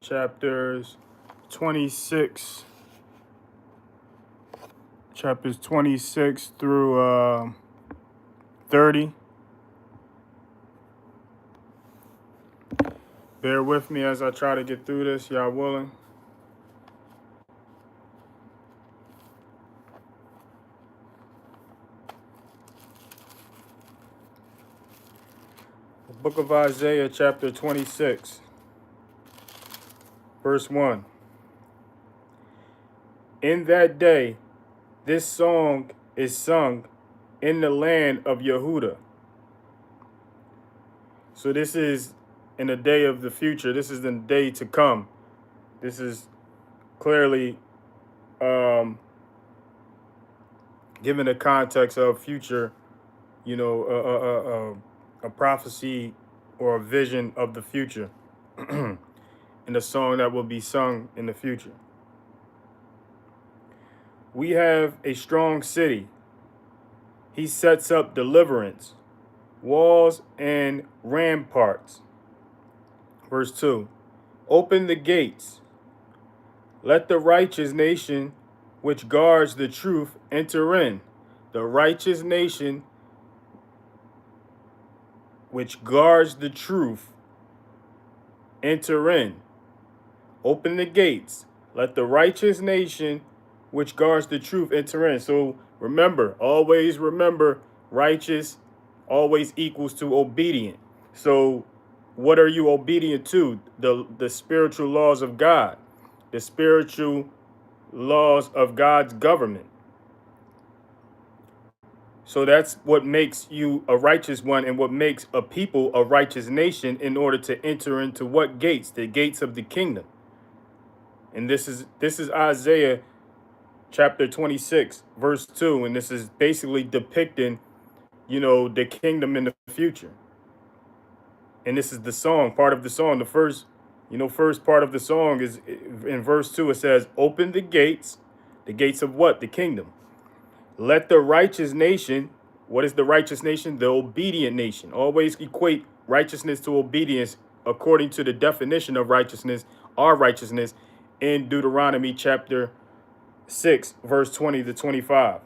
chapters 26, chapters 26 through 30. Bear with me as I try to get through this, y'all willing. The book of Isaiah, chapter 26, verse 1. In that day, this song is sung in the land of Yehuda. So this is in the day of the future. This is the day to come. This is clearly given the context of future, a prophecy or a vision of the future in a song that will be sung in the future. We have a strong city. He sets up deliverance, walls and ramparts. Verse 2. Open the gates. Let the righteous nation which guards the truth enter in. The righteous nation which guards the truth enter in. Open the gates. Let the righteous nation which guards the truth enter in. So remember, always remember, righteous always equals to obedient. So what are you obedient to? The spiritual laws of God, the spiritual laws of God's government. So that's what makes you a righteous one and what makes a people a righteous nation in order to enter into what gates? The gates of the kingdom. And this is Isaiah chapter 26, verse 2. And this is basically depicting, the kingdom in the future. And this is the song, part of the song. The first part of the song is in verse 2. It says, open the gates of what? The kingdom. Let the righteous nation, what is the righteous nation? The obedient nation. Always equate righteousness to obedience according to the definition of righteousness, our righteousness, in Deuteronomy chapter 6, verse 20 to 25.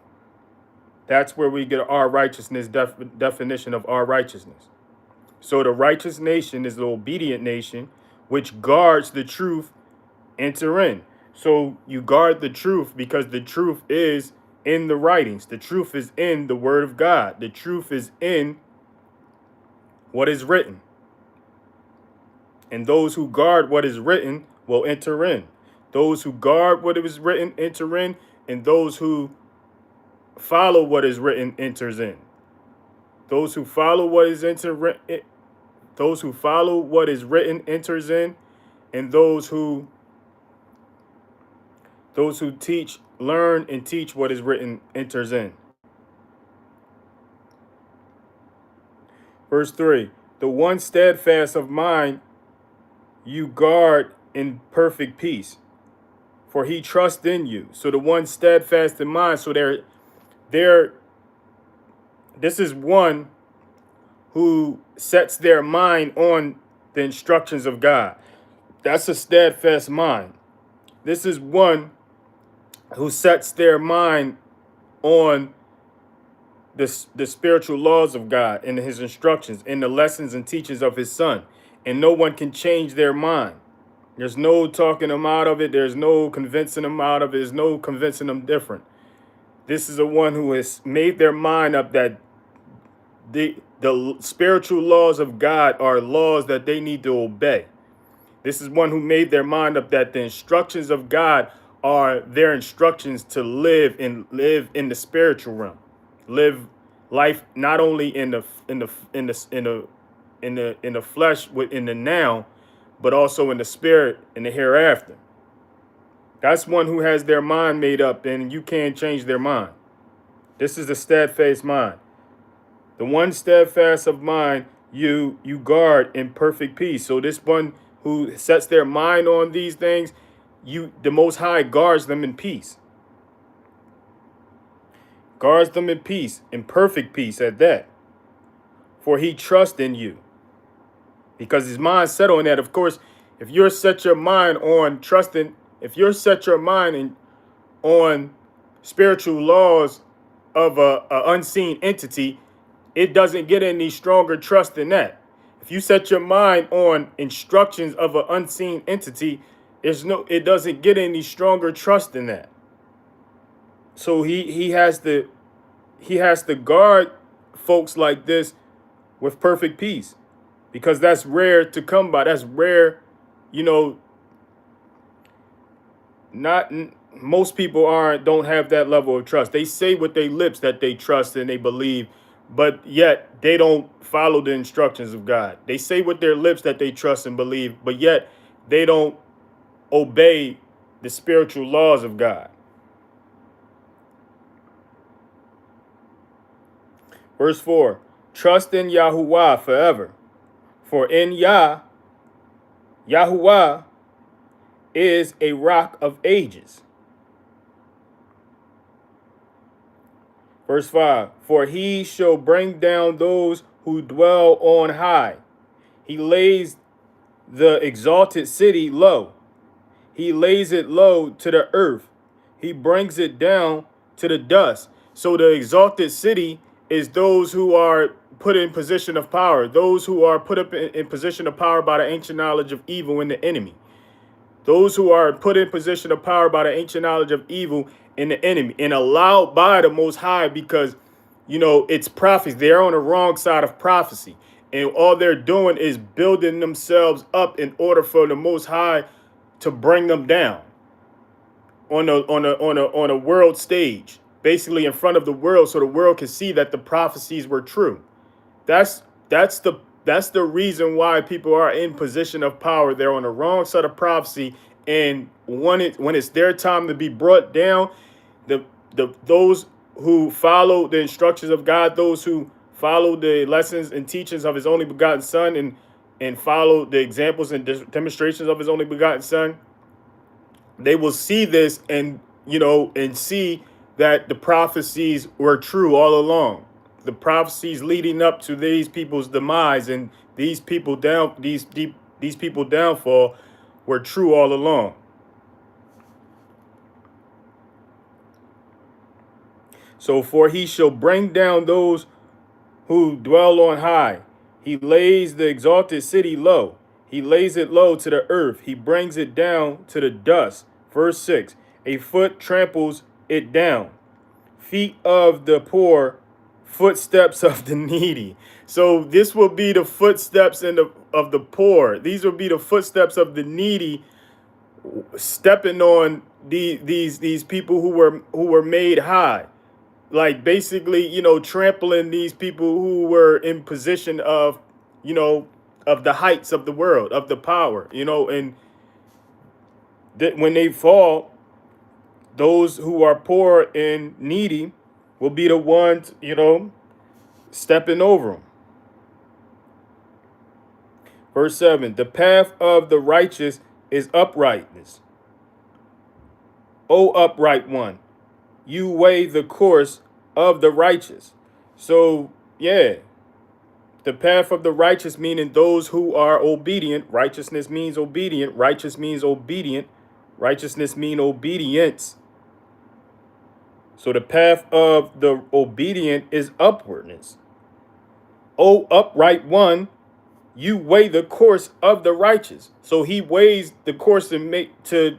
That's where we get our righteousness, definition of our righteousness. So the righteous nation is the obedient nation, which guards the truth, enter in. So you guard the truth because the truth is in the writings. The truth is in the word of God. The truth is in what is written. And those who guard what is written will enter in. Those who guard what is written enter in, and those who follow what is written enters in. Those who follow what is written enters in, and those who teach, learn, and teach what is written enters in. Verse 3, the one steadfast of mind you guard in perfect peace, for he trusts in you. So the one steadfast in mind, so this is one who sets their mind on the instructions of God. That's a steadfast mind. This is one who sets their mind on the spiritual laws of God and his instructions and the lessons and teachings of his son. And no one can change their mind. There's no talking them out of it. There's no convincing them out of it. There's no convincing them different. This is the one who has made their mind up that the spiritual laws of God are laws that they need to obey. This is one who made their mind up that the instructions of God are their instructions to live in the spiritual realm, live life not only in the flesh, in the now, but also in the spirit in the hereafter. That's one who has their mind made up, and you can't change their mind. This is the steadfast mind. The one steadfast of mind you guard in perfect peace. So this one who sets their mind on these things, the Most High guards them in peace. Guards them in peace, in perfect peace at that. For he trusts in you. Because his mind set on that. Of course, If you're set your mind on trusting, if you're set your mind on spiritual laws of a unseen entity, it doesn't get any stronger trust than that. If you set your mind on instructions of an unseen entity, it doesn't get any stronger trust than that. So he has to guard folks like this with perfect peace, because that's rare to come by. That's rare, you know. Not most people don't have that level of trust. They say with their lips that they trust and they believe, but yet they don't follow the instructions of God. They say with their lips that they trust and believe, but yet they don't obey the spiritual laws of God. Verse 4, trust in Yahuwah forever, for in Yahuwah is a rock of ages. Verse 5, for he shall bring down those who dwell on high. He lays the exalted city low. He lays it low to the earth. He brings it down to the dust. So the exalted city is those who are put in position of power, those who are put up in position of power by the ancient knowledge of evil and the enemy. Those who are put in position of power by the ancient knowledge of evil and the enemy, and allowed by the Most High, because, you know, it's prophecy. They're on the wrong side of prophecy. And all they're doing is building themselves up in order for the Most High to bring them down on a world stage, basically in front of the world, so the world can see that the prophecies were true. That's the reason why people are in position of power. They're on the wrong side of prophecy, and when it's their time to be brought down, those who follow the instructions of God, those who follow the lessons and teachings of His only begotten Son, and follow the examples and demonstrations of His only begotten Son, they will see this and see that the prophecies were true all along. The prophecies leading up to these people's demise and these people downfall were true all along. So, for he shall bring down those who dwell on high. He lays the exalted city low. He lays it low to the earth. He brings it down to the dust. Verse 6, a foot tramples it down. Feet of the poor, footsteps of the needy. So this will be the footsteps of the poor. These will be the footsteps of the needy, stepping on these people who were made high. Like, basically, trampling these people who were in position of, of the heights of the world, of the power, and when they fall, those who are poor and needy will be the ones, stepping over them. Verse 7, the path of the righteous is uprightness. O upright one, you weigh the course of the righteous. So, yeah, the path of the righteous, meaning those who are obedient. Righteousness means obedient. Righteous means obedient. Righteousness means obedience. So the path of the obedient is upwardness. O upright one, you weigh the course of the righteous. So he weighs the course to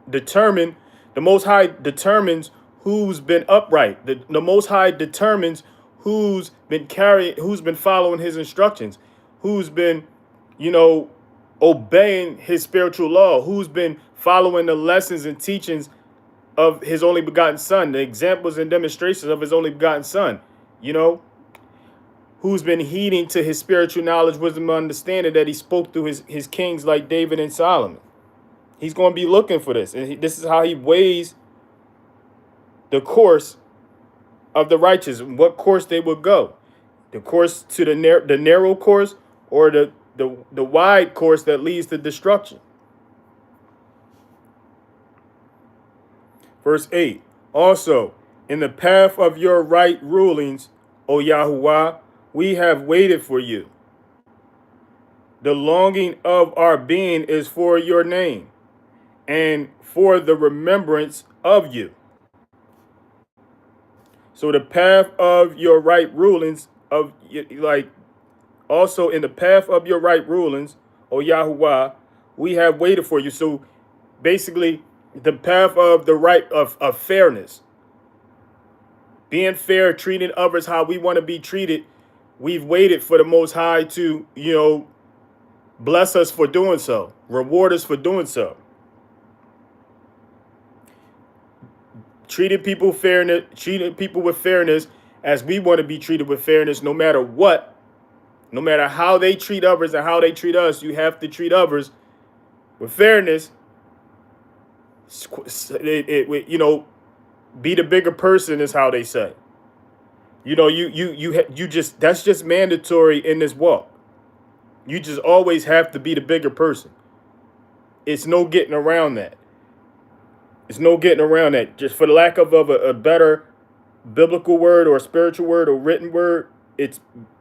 determine. The Most High determines who's been upright. The Most High determines who's been following his instructions, who's been, obeying his spiritual law, who's been following the lessons and teachings of his only begotten Son, the examples and demonstrations of his only begotten Son, who's been heeding to his spiritual knowledge, wisdom, and understanding that he spoke through his kings like David and Solomon. He's going to be looking for this. And this is how he weighs the course of the righteous, what course they will go. The course to the narrow course, or the wide course that leads to destruction. Verse 8, also, in the path of your right rulings, O Yahuwah, we have waited for you. The longing of our being is for your name and for the remembrance of you. So the path of your right rulings of like also in the path of your right rulings, O Yahuwah, we have waited for you. So basically, the path of the right of fairness, being fair, treating others how we want to be treated. We've waited for the Most High to, bless us for doing so, reward us for doing so. Treating people with fairness as we want to be treated with fairness, no matter what, no matter how they treat others and how they treat us. You have to treat others with fairness. Be the bigger person is how they say. You just that's just mandatory in this walk. You just always have to be the bigger person. It's no getting around that. It's no getting around that. Just for the lack of a better biblical word or spiritual word or written word,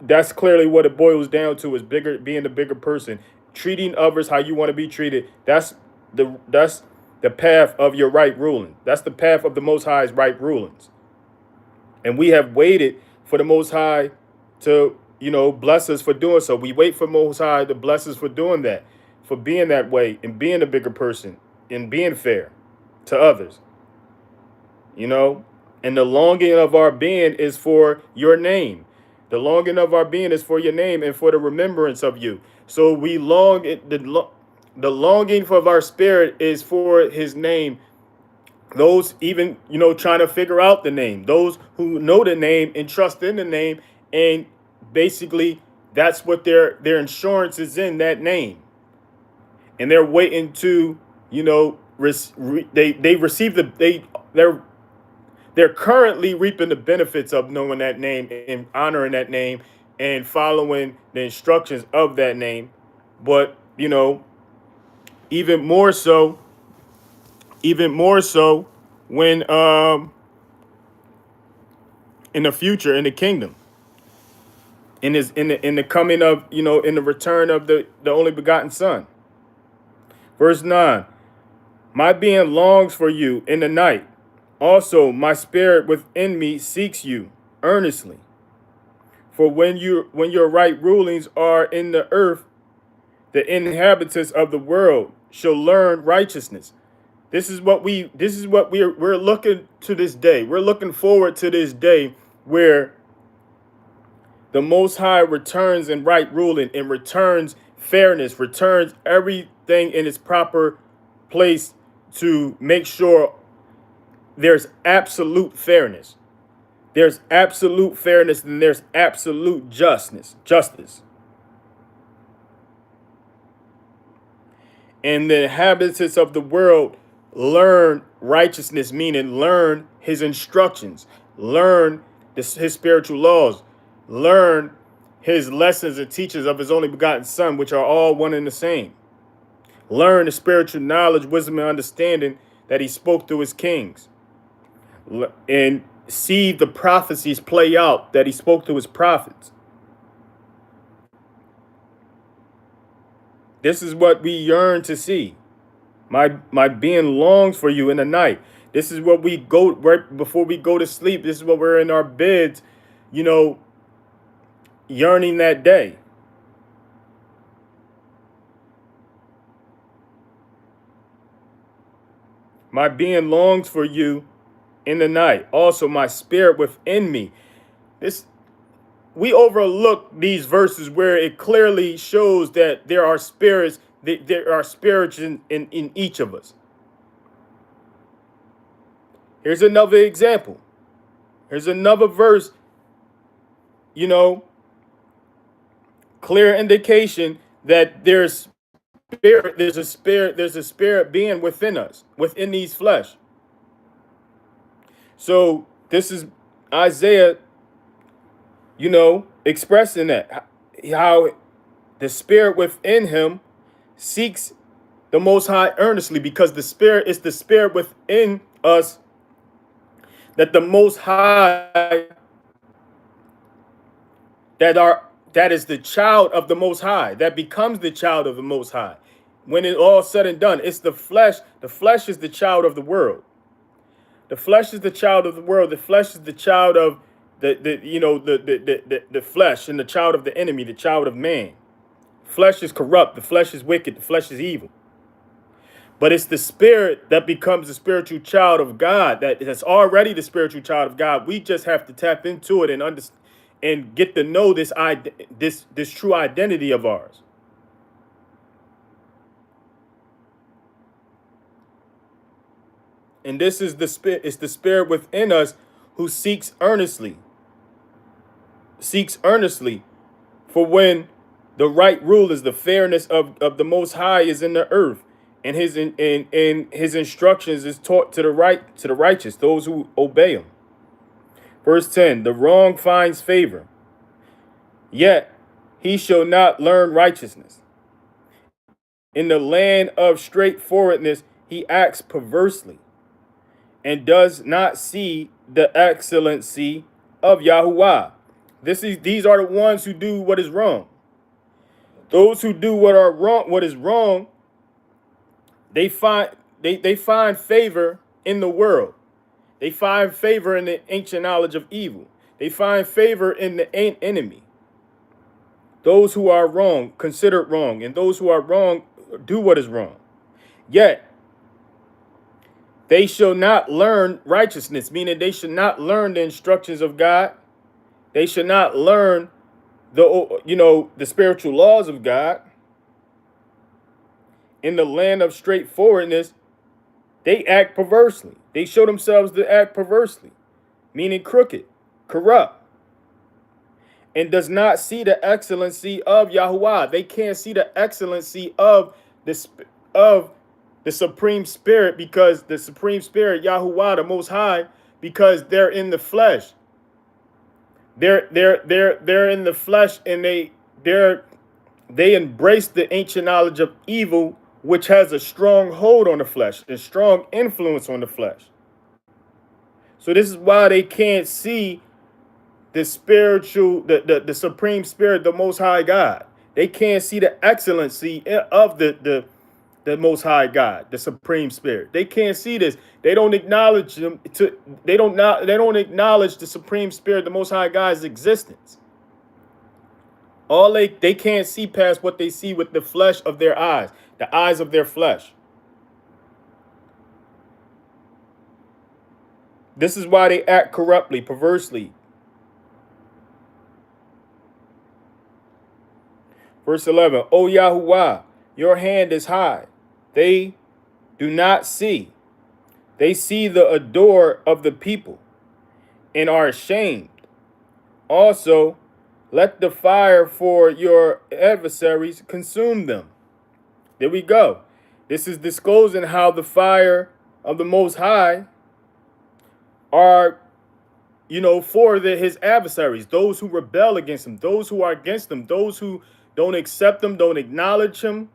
that's clearly what it boils down to, is being the bigger person, treating others how you want to be treated. That's the path of your right ruling. That's the path of the Most High's right rulings. And we have waited for the Most High to, bless us for doing so. We wait for Most High to bless us for doing that, for being that way and being a bigger person and being fair to others. And the longing of our being is for your name. The longing of our being is for your name and for the remembrance of you. So we long, the longing of our spirit is for his name. Those even, trying to figure out the name, those who know the name and trust in the name, and basically that's what their insurance is in, that name. And they're waiting to, they receive they're currently reaping the benefits of knowing that name and honoring that name and following the instructions of that name. But, even more so when in the future, in the kingdom, in the coming of, in the return of the only begotten Son. Verse 9, my being longs for you in the night. Also, my spirit within me seeks you earnestly. For when your right rulings are in the earth, the inhabitants of the world shall learn righteousness. This is what we're looking to this day. We're looking forward to this day where the Most High returns in right ruling and returns fairness, returns everything in its proper place to make sure there's absolute fairness. There's absolute fairness and there's absolute justice. And the inhabitants of the world learn righteousness, meaning learn his instructions, learn his spiritual laws, learn his lessons and teachings of his only begotten Son, which are all one and the same. Learn the spiritual knowledge, wisdom, and understanding that he spoke through his kings. And see the prophecies play out that he spoke to his prophets. This is what we yearn to see. My being longs for you in the night. This is what we go right before we go to sleep. This is what we're in our beds, yearning that day. My being longs for you in the night. Also, my spirit within me. We overlook these verses where it clearly shows that there are spirits in each of us. Here's another example. Here's another verse, clear indication that there's a spirit being within us, within these flesh. So this is Isaiah, expressing that, how the spirit within him seeks the Most High earnestly, because the spirit is the spirit within us that the Most High, that is the child of the Most High, that becomes the child of the Most High. When it all said and done, it's the flesh. The flesh is the child of the world. The flesh is the child of the world. The flesh is the child of the flesh, and the child of the enemy, the child of man. Flesh is corrupt. The flesh is wicked. The flesh is evil. But it's the spirit that becomes the spiritual child of God. That's already the spiritual child of God. We just have to tap into it and understand and get to know this true identity of ours. And this is the spirit. It's the spirit within us who seeks earnestly for when the right rule is the fairness of the Most High is in the earth, and his instructions is taught to the righteous, those who obey him. Verse 10, the wrong finds favor, yet he shall not learn righteousness. In the land of straightforwardness, he acts perversely and does not see the excellency of Yahuwah. These are the ones who do what is wrong. Those who do what is wrong, they find favor in the world. They find favor in the ancient knowledge of evil. They find favor in the enemy. Those who are wrong, considered wrong, and those who are wrong do what is wrong. Yet, they shall not learn righteousness, meaning they should not learn the instructions of God. They should not learn the spiritual laws of God. In the land of straightforwardness, they act perversely. They show themselves to act perversely, meaning crooked, corrupt, and does not see the excellency of Yahuwah. They can't see the excellency of the Supreme Spirit, because the Supreme Spirit, Yahuwah, the Most High, because they're in the flesh. They're in the flesh, and they embrace the ancient knowledge of evil, which has a strong hold on the flesh, a strong influence on the flesh. So this is why they can't see the spiritual, the Supreme Spirit, the Most High God. They can't see the excellency of the Most High God, the Supreme Spirit. They can't see this. They don't acknowledge them. They don't acknowledge the Supreme Spirit, the Most High God's existence. All they can't see past what they see with the flesh of their eyes, the eyes of their flesh. This is why they act corruptly, perversely. Verse 11, O Yahuwah, your hand is high. They do not see. They see the adore of the people and are ashamed. Also, let the fire for your adversaries consume them. There we go. This is disclosing how the fire of the Most High are, for his adversaries, those who rebel against him, those who are against him, those who don't accept him, don't acknowledge him.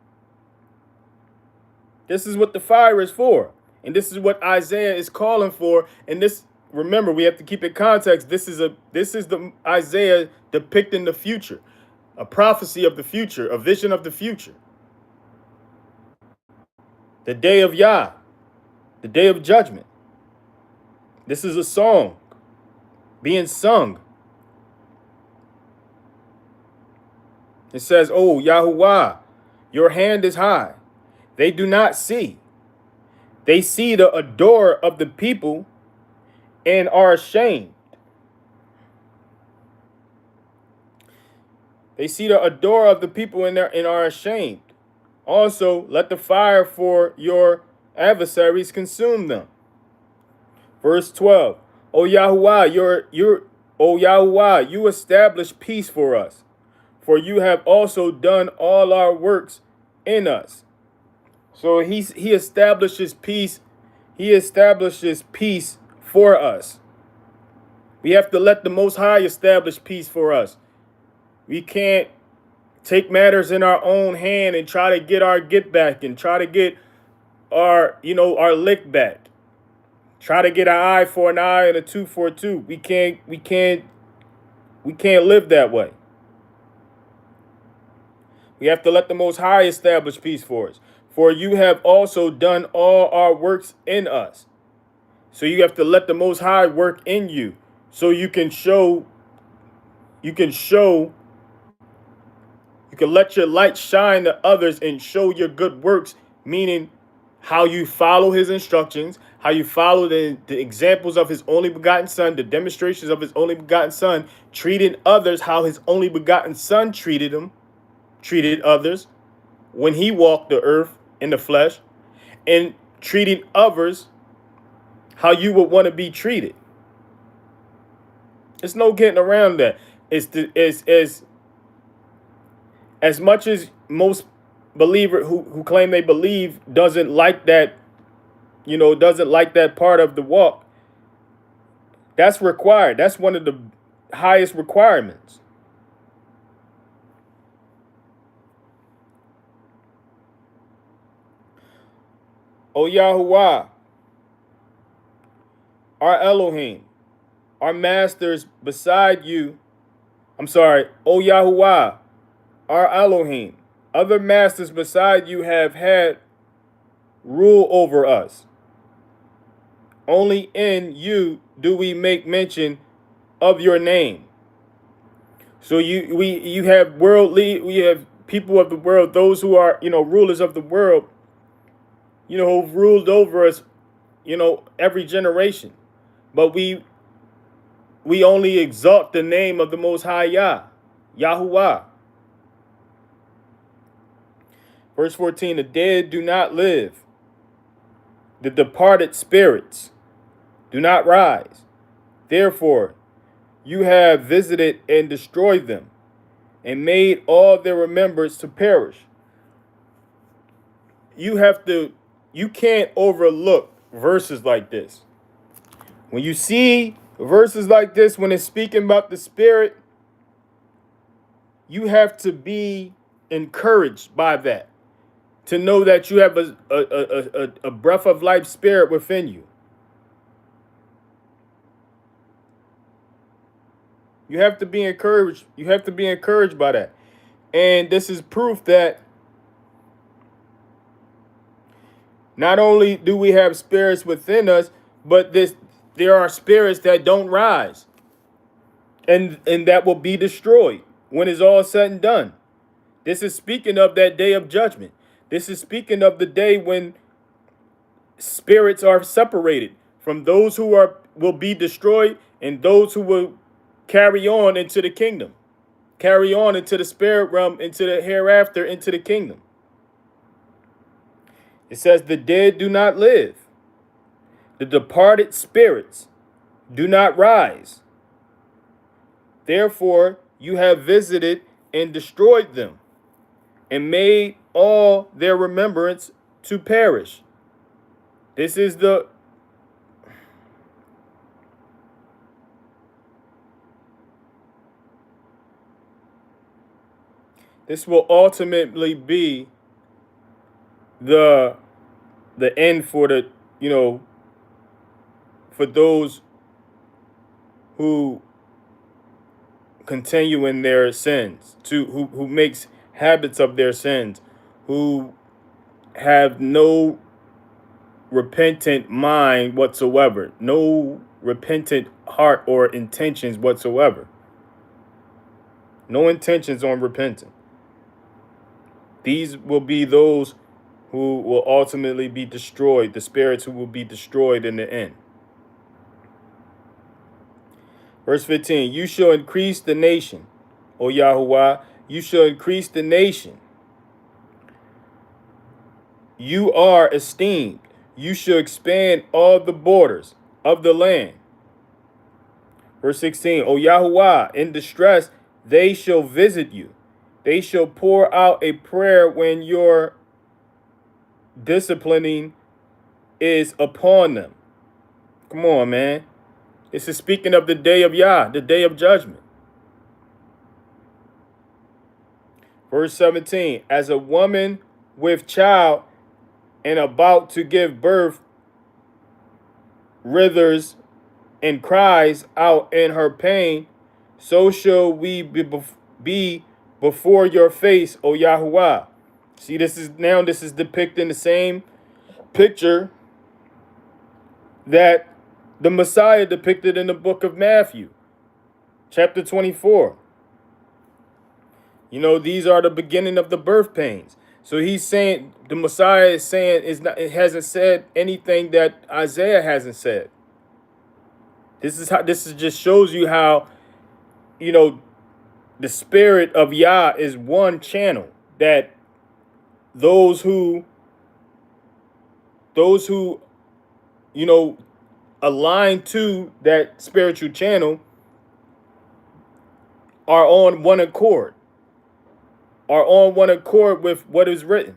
This is what the fire is for. And this is what Isaiah is calling for. And this, remember, we have to keep in context. This is the Isaiah depicting the future, a prophecy of the future, a vision of the future. The day of Yah, the day of judgment. This is a song being sung. It says, "Oh, Yahuwah, your hand is high. They do not see. They see the adore of the people and are ashamed." They see the adore of the people and are ashamed. Also, let the fire for your adversaries consume them. Verse 12. O Yahuwah, O Yahuwah, you establish peace for us, for you have also done all our works in us. So he establishes peace. He establishes peace for us. We have to let the Most High establish peace for us. We can't take matters in our own hand and try to get our get back and try to get our lick back. Try to get an eye for an eye and a tooth for a tooth. We can't live that way. We have to let the Most High establish peace for us. For you have also done all our works in us. So you have to let the Most High work in you, so you can show, you can show, you can let your light shine to others and show your good works, meaning how you follow his instructions, how you follow the examples of his only begotten son, the demonstrations of his only begotten son, treating others how his only begotten son treated others when he walked the earth in the flesh, and treating others how you would want to be treated. It's no getting around that. It's as much as most believer who claim they believe doesn't like that, doesn't like that part of the walk. That's required. That's one of the highest requirements. O Yahuwah, our Elohim, our masters beside you. I'm sorry, O Yahuwah, our Elohim, other masters beside you have had rule over us. Only in you do we make mention of your name. So you have we have people of the world, those who are, rulers of the world, who've ruled over us, every generation. But we only exalt the name of the Most High Yahuwah. Verse 14, the dead do not live. The departed spirits do not rise. Therefore, you have visited and destroyed them and made all their remembrance to perish. You can't overlook verses like this. When you see verses like this, when it's speaking about the spirit, you have to be encouraged by that, to know that you have a breath of life spirit within you. You have to be encouraged. You have to be encouraged by that. And this is proof that not only do we have spirits within us, but there are spirits that don't rise. And that will be destroyed when it's all said and done. This is speaking of that day of judgment. This is speaking of the day when spirits are separated from those who will be destroyed and those who will carry on into the kingdom, carry on into the spirit realm, into the hereafter, into the kingdom. It says the dead do not live. The departed spirits do not rise. Therefore, you have visited and destroyed them and made all their remembrance to perish. This is this will ultimately be the end for for those who continue in their sins, who makes habits of their sins, who have no repentant mind whatsoever, no repentant heart or intentions whatsoever. No intentions on repenting. These will be those who will ultimately be destroyed, the spirits who will be destroyed in the end. Verse 15, you shall increase the nation, O Yahuwah, you shall increase the nation. You are esteemed. You shall expand all the borders of the land. Verse 16, O Yahuwah, in distress, they shall visit you. They shall pour out a prayer when your disciplining is upon them. Come on, man. This is speaking of the day of Yah, the day of judgment. Verse 17, as a woman with child and about to give birth writhers and cries out in her pain, so shall we be before your face, O Yahuwah. See, this is depicting the same picture that the Messiah depicted in the book of Matthew, chapter 24. You know, these are the beginning of the birth pains. So he's saying, the Messiah is saying, it hasn't said anything that Isaiah hasn't said. This just shows you how, you know, the spirit of Yah is one channel, that those who you know, align to that spiritual channel are on one accord, with what is written.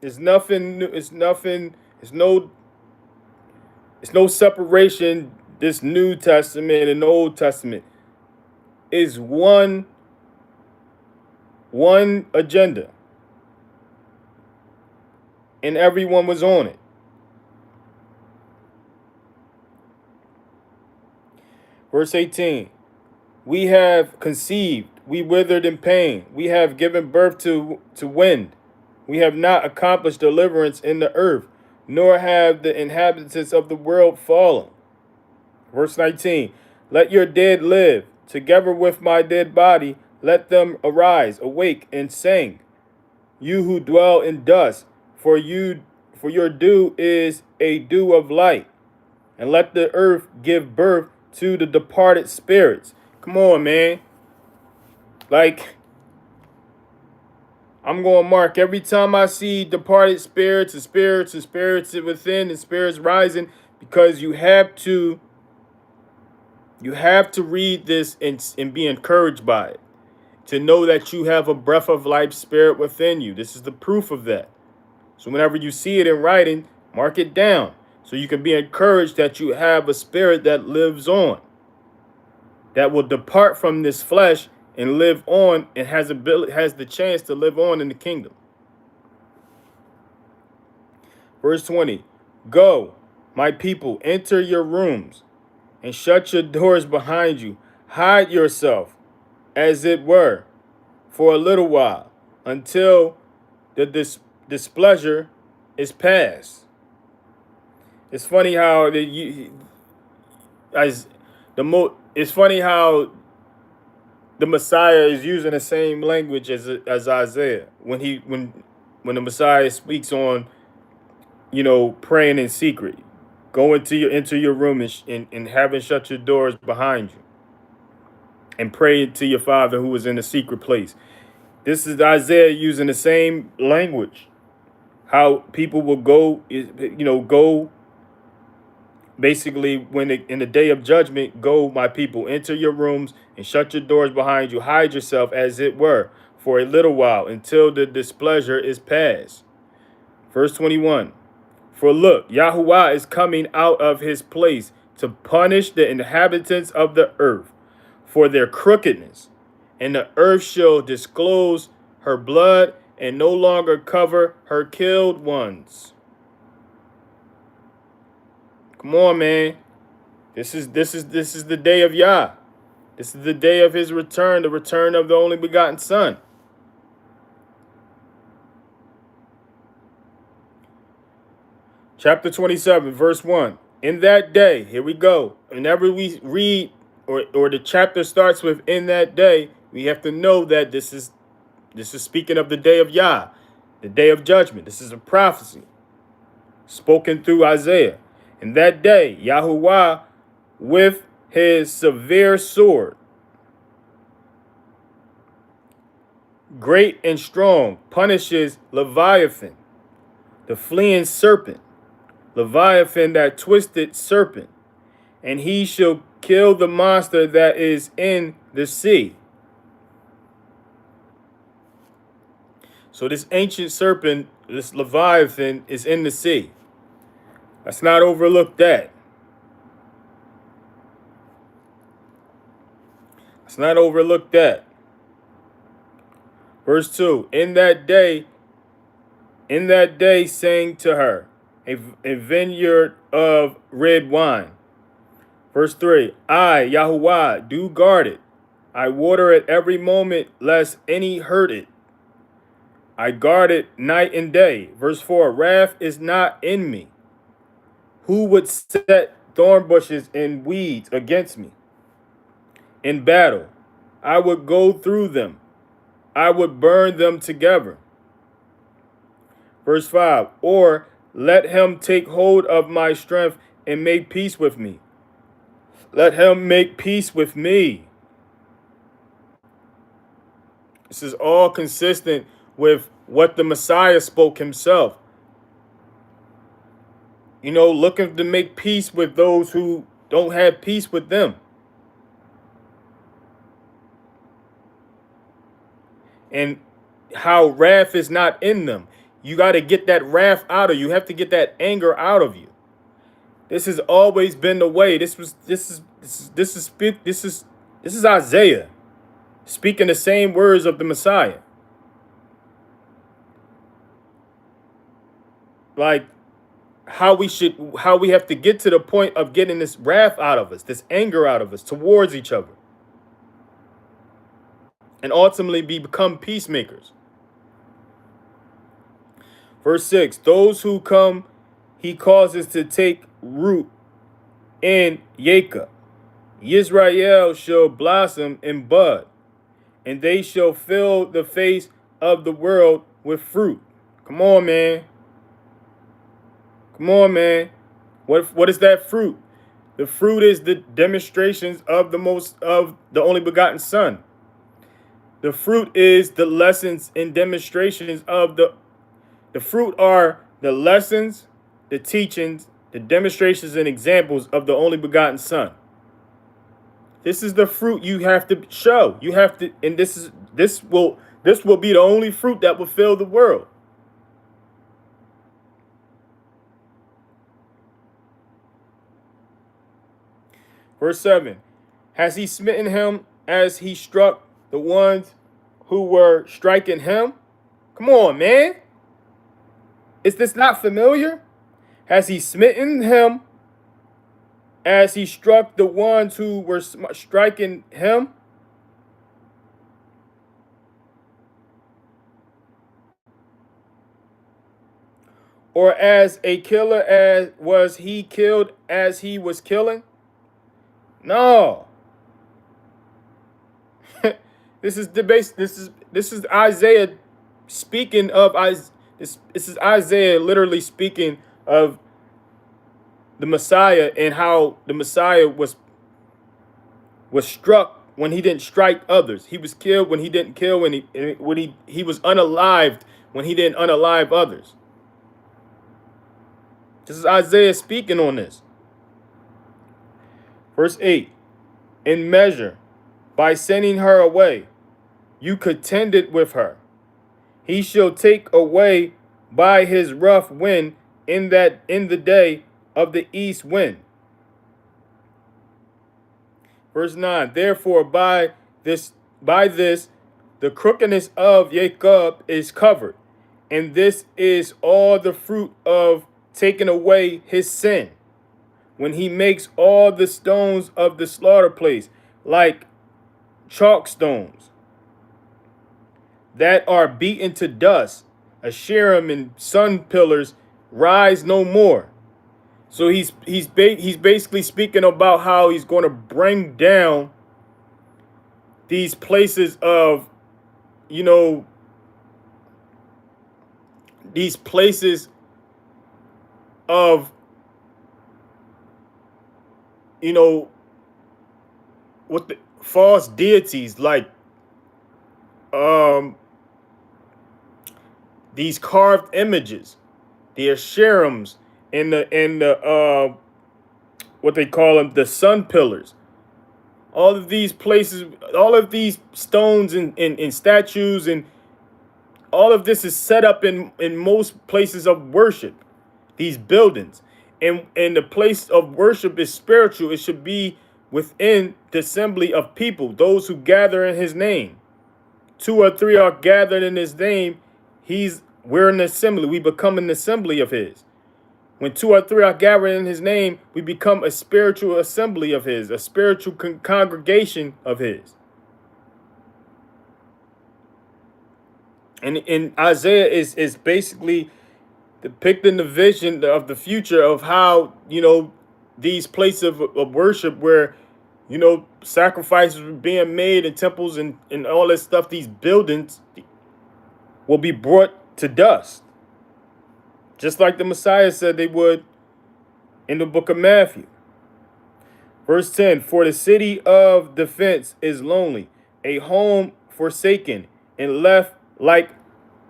There's nothing, it's no separation. This New Testament and the Old Testament is one agenda, and everyone was on it. Verse 18, we have conceived, we withered in pain, we have given birth to wind. We have not accomplished deliverance in the earth, nor have the inhabitants of the world fallen. Verse 19, let your dead live, together with my dead body, let them arise, awake, and sing. You who dwell in dust, for your dew is a dew of light, and let the earth give birth to the departed spirits. Come on, man. Like, I'm going to mark every time I see departed spirits and spirits within and spirits rising, because you have to read this and be encouraged by it, to know that you have a breath of life spirit within you. This is the proof of that. So whenever you see it in writing, mark it down so you can be encouraged that you have a spirit that lives on, that will depart from this flesh and live on, and has the chance to live on in the kingdom. Verse 20, go, my people, enter your rooms and shut your doors behind you. Hide yourself, as it were, for a little while, until the displeasure is past. It's funny how it's funny how the Messiah is using the same language as Isaiah when the Messiah speaks on, you know, praying in secret. Go into your room and having shut your doors behind you, and pray to your Father who is in the secret place. This is Isaiah using the same language. How people will go, basically, in the day of judgment, go, my people, enter your rooms and shut your doors behind you. Hide yourself, as it were, for a little while, until the displeasure is past. Verse 21, for look, Yahuwah is coming out of his place to punish the inhabitants of the earth for their crookedness, and the earth shall disclose her blood and no longer cover her killed ones. Come on, man. This is the day of Yah. This is the day of his return, the return of the only begotten Son. Chapter 27, verse 1. In that day, here we go. Whenever we read or the chapter starts with in that day, we have to know that this is speaking of the day of Yah, the day of judgment. This is a prophecy spoken through Isaiah. In that day, Yahuwah, with his severe sword, great and strong, punishes Leviathan, the fleeing serpent, Leviathan, that twisted serpent, and he shall kill the monster that is in the sea. So this ancient serpent, this Leviathan, is in the sea. Let's not overlook that. Let's not overlook that. Verse 2, in that day, sang to her a vineyard of red wine. Verse 3, I, Yahuwah, do guard it. I water it every moment, lest any hurt it. I guard it night and day. Verse 4, wrath is not in me. Who would set thorn bushes and weeds against me? In battle, I would go through them. I would burn them together. Verse 5, or let him take hold of my strength and make peace with me. Let him make peace with me. This is all consistent with what the Messiah spoke himself. You know, looking to make peace with those who don't have peace with them. And how wrath is not in them. You got to get that wrath out of you. You have to get that anger out of you. This has always been the way. This is Isaiah speaking the same words of the Messiah. Like how we have to get to the point of getting this wrath out of us, this anger out of us towards each other, and ultimately become peacemakers. Verse 6, those who come, he causes to take root in Jacob. Israel shall blossom and bud, and they shall fill the face of the world with fruit. Come on, man. Come on, man. What is that fruit? The fruit is the demonstrations of the only begotten Son. The fruit is the lessons and demonstrations of the fruit are the lessons, the teachings, the demonstrations and examples of the only begotten Son. This is the fruit you have to show. You have to, and this will be the only fruit that will fill the world. Verse 7, has he smitten him as he struck the ones who were striking him? Come on, man. Is this not familiar? Has he smitten him as he struck the ones who were striking him? Or as a killer, as was he killed as he was killing? No. This is Isaiah speaking of this is Isaiah literally speaking of the Messiah and how the Messiah was struck when he didn't strike others. He was killed when he didn't kill, when he was unalived when he didn't unalive others. This is Isaiah speaking on this. Verse 8, in measure, by sending her away, you contended with her. He shall take away by his rough wind in the day of the east wind. Verse 9, therefore by this the crookedness of Jacob is covered, and this is all the fruit of taking away his sin. When he makes all the stones of the slaughter place like chalk stones that are beaten to dust, Asherim and sun pillars rise no more. So he's basically speaking about how he's going to bring down these places of, these places of, with the false deities like these carved images, the Asherims and the what they call them, the sun pillars. All of these places, all of these stones and statues, and all of this is set up in most places of worship, these buildings. And the place of worship is spiritual. It should be within the assembly of people, those who gather in his name. 2 or 3 are gathered in his name. We're an assembly. We become an assembly of his. When 2 or 3 are gathered in his name, we become a spiritual assembly of his, a spiritual congregation of his. And Isaiah is basically depicting the vision of the future of how, these places of worship where, sacrifices were being made in temples and all that stuff, these buildings will be brought to dust. Just like the Messiah said they would in the book of Matthew. Verse 10, for the city of defense is lonely, a home forsaken and left like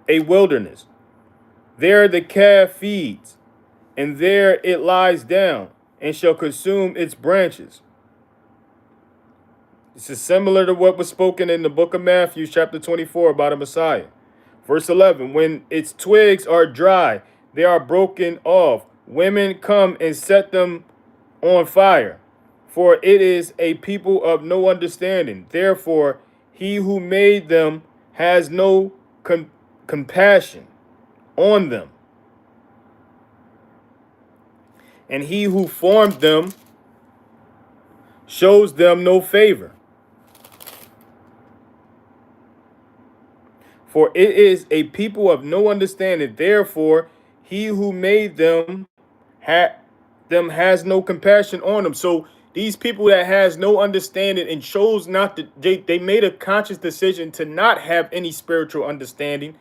a wilderness. There the calf feeds, and there it lies down, and shall consume its branches. This is similar to what was spoken in the book of Matthew, chapter 24, about a Messiah. Verse 11, when its twigs are dry, they are broken off. Women come and set them on fire, for it is a people of no understanding. Therefore, he who made them has no compassion on them, and he who formed them shows them no favor. For it is a people of no understanding. Therefore, he who made them has no compassion on them. So these people that has no understanding and chose not to, they made a conscious decision to not have any spiritual understanding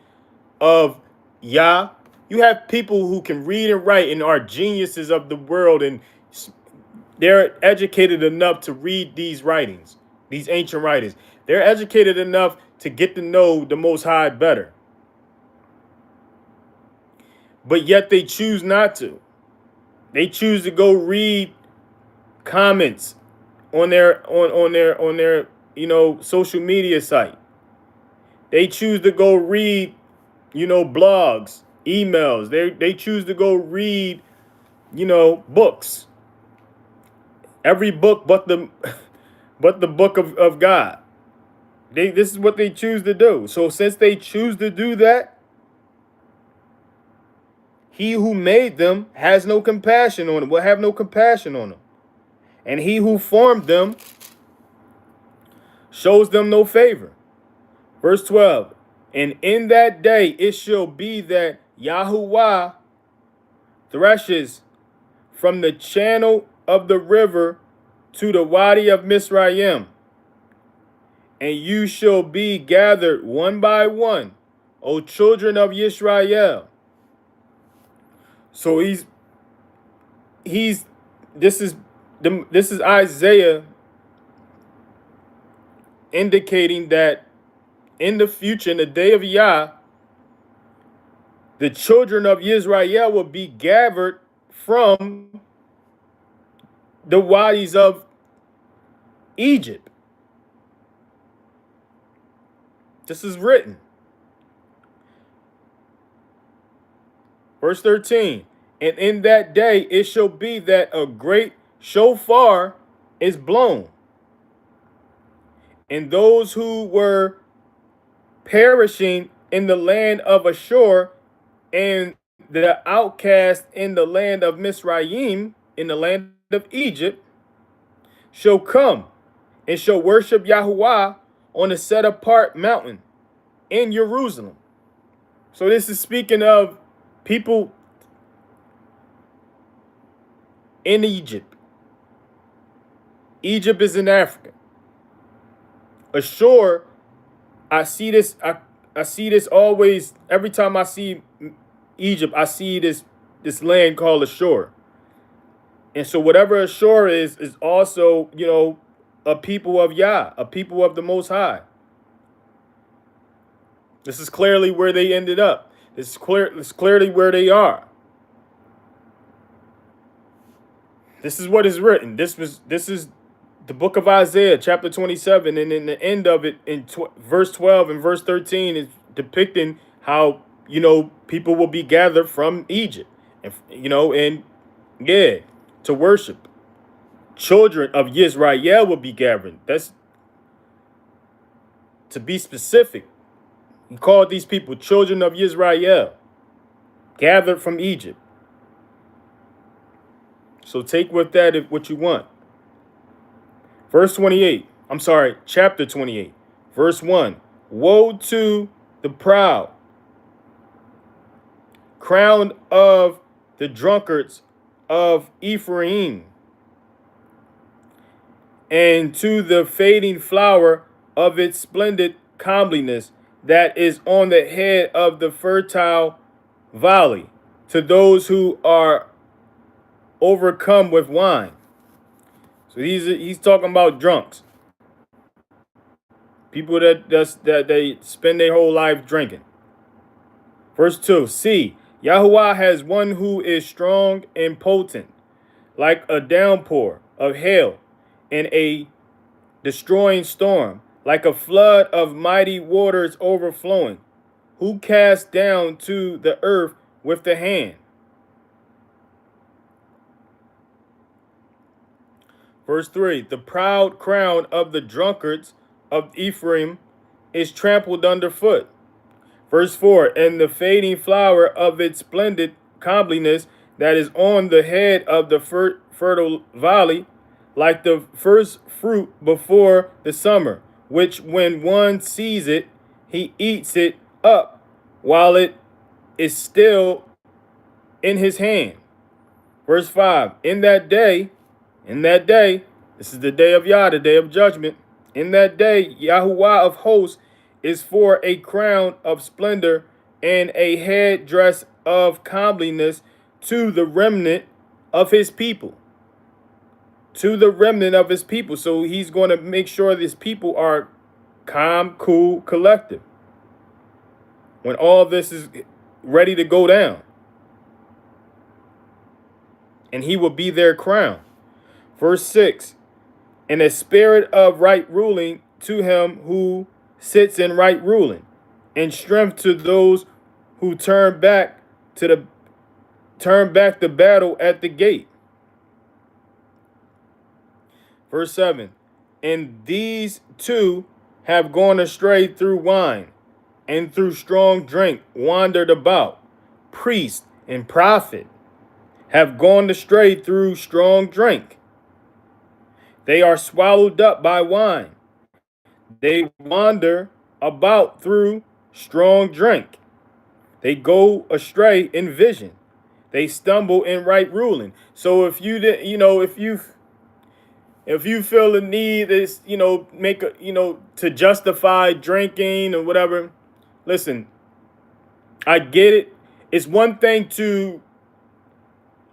of Yah. You have people who can read and write and are geniuses of the world, and they're educated enough to read these writings, these ancient writings. They're educated enough to get to know the Most High better. But yet they choose not to. They choose to go read comments on their social media site. They choose to go read, blogs, emails. They choose to go read, books. Every book but the book of God. This is what they choose to do. So since they choose to do that, he who made them has no compassion on them, will have no compassion on them. And he who formed them shows them no favor. Verse 12, and in that day it shall be that Yahuwah threshes from the channel of the river to the Wadi of Misraim, and you shall be gathered one by one, O children of Yisrael. So this is Isaiah indicating that in the future, in the day of Yah, the children of Israel will be gathered from the wadis of Egypt. This is written. Verse 13, and in that day it shall be that a great shofar is blown, and those who were perishing in the land of Ashur and the outcast in the land of Misraim, in the land of Egypt, shall come and shall worship Yahuwah on a set apart mountain in Jerusalem. So this is speaking of people in Egypt. Egypt is in Africa. Ashur, I see this always, every time I see Egypt, I see this land called Ashur. And so whatever Ashur is also, a people of Yah, a people of the Most High. This is clearly where they ended up. It's clearly where they are. This is what is written. This is the book of Isaiah, chapter 27, and in the end of it, in verse 12 and verse 13, is depicting how people will be gathered from Egypt, and to worship. Children of Yisrael will be gathered. That's to be specific. He called these people children of Yisrael, gathered from Egypt. So take with that what you want. Chapter 28, verse 1. Woe to the proud crown of the drunkards of Ephraim, and to the fading flower of its splendid comeliness that is on the head of the fertile valley, to those who are overcome with wine. So he's talking about drunks, people that they spend their whole life drinking. Verse 2, see, Yahuwah has one who is strong and potent, like a downpour of hail and a destroying storm, like a flood of mighty waters overflowing, who cast down to the earth with the hand. Verse 3, the proud crown of the drunkards of Ephraim is trampled underfoot. Verse 4, and the fading flower of its splendid comeliness that is on the head of the fertile valley, like the first fruit before the summer, which when one sees it, he eats it up while it is still in his hand. Verse 5, in that day, this is the day of Yah, the day of judgment. In that day, Yahuwah of hosts is for a crown of splendor and a headdress of comeliness to the remnant of his people. To the remnant of his people. So he's going to make sure his people are calm, cool, collective when all this is ready to go down. And he will be their crown. Verse 6, and a spirit of right ruling to him who sits in right ruling, and strength to those who turn back the battle at the gate. Verse 7, and these two have gone astray through wine, and through strong drink wandered about. Priest and prophet have gone astray through strong drink. They are swallowed up by wine. They wander about through strong drink. They go astray in vision. They stumble in right ruling. So if you did, if you feel the need is, make a, to justify drinking or whatever, listen, I get it. It's one thing to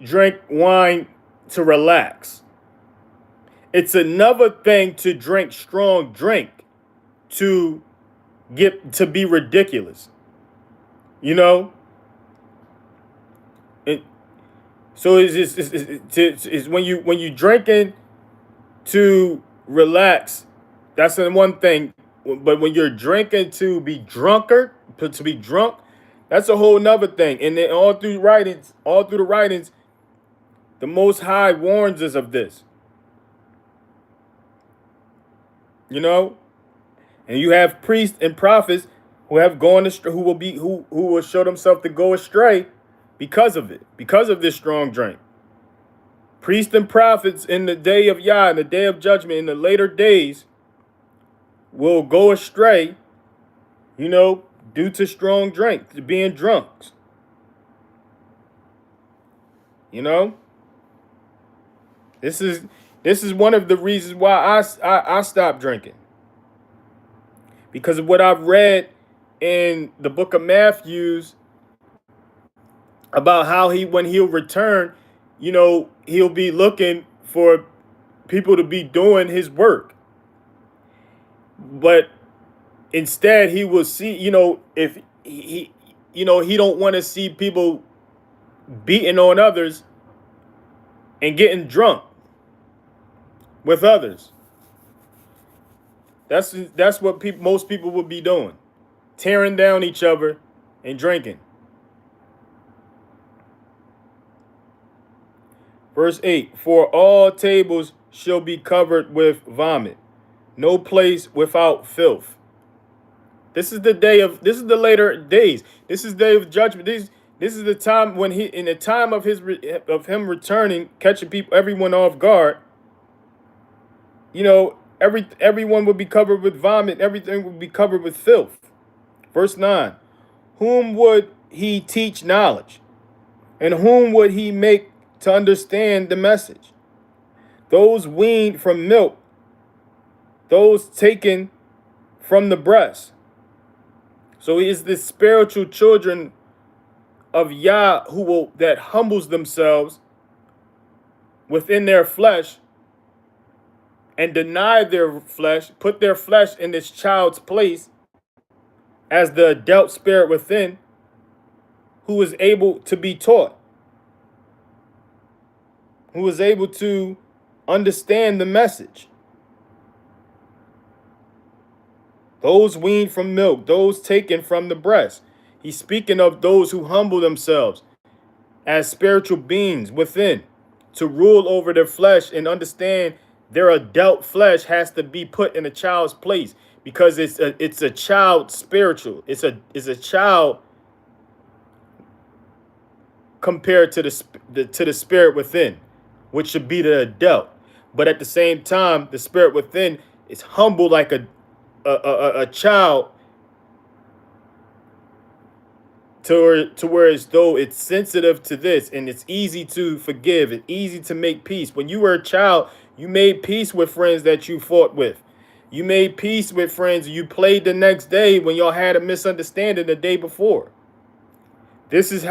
drink wine to relax. It's another thing to drink strong drink to be ridiculous. So it's when you drinking to relax, that's the one thing. But when you're drinking to be drunk, that's a whole nother thing. And then all through the writings, the Most High warns us of this. And you have priests and prophets who have gone astray, who will show themselves to go astray because of it, because of this strong drink. Priests and prophets in the day of Yah, in the day of judgment, in the later days, will go astray, due to strong drink, to being drunks. This is one of the reasons why I stopped drinking. Because of what I've read in the book of Matthew about how when he'll return, he'll be looking for people to be doing his work. But instead he will see, if he don't want to see people beating on others and getting drunk with others. That's what most people would be doing, tearing down each other and drinking. Verse 8, for all tables shall be covered with vomit, no place without filth. This is the later days. This is the day of judgment. This is the time when in the time of him returning, catching everyone off guard. Everyone would be covered with vomit. Everything would be covered with filth. Verse 9, whom would he teach knowledge? And whom would he make to understand the message? Those weaned from milk, those taken from the breast. So he is the spiritual children of Yah that humbles themselves within their flesh and deny their flesh, put their flesh in this child's place as the adult spirit within, who is able to be taught, who is able to understand the message. Those weaned from milk, those taken from the breast. He's speaking of those who humble themselves as spiritual beings within to rule over their flesh and understand their adult flesh has to be put in a child's place because it's a child spiritual. It's a child compared to the spirit within, which should be the adult. But at the same time, the spirit within is humble like a child, to where as though it's sensitive to this and it's easy to forgive, it's easy to make peace. When you were a child, you made peace with friends that you fought with. You made peace with friends you played the next day when y'all had a misunderstanding the day before. This is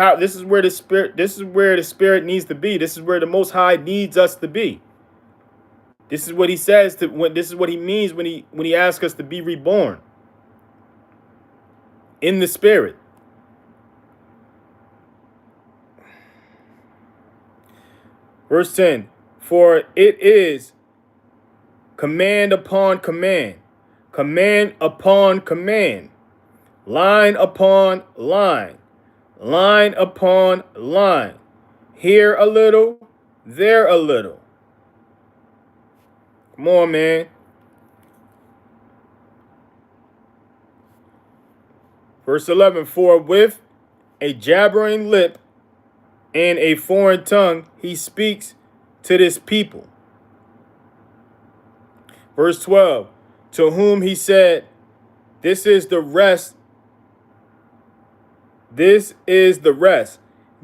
where the spirit needs to be. This is where the Most High needs us to be. This is what he says this is what he means when he asks us to be reborn in the spirit. Verse 10, for it is command upon command, command upon command, line upon line, line upon line, here a little, there a little. Come on, man. Verse 11, for with a jabbering lip and a foreign tongue he speaks to this people. Verse 12, to whom he said, this is the rest. This is the rest.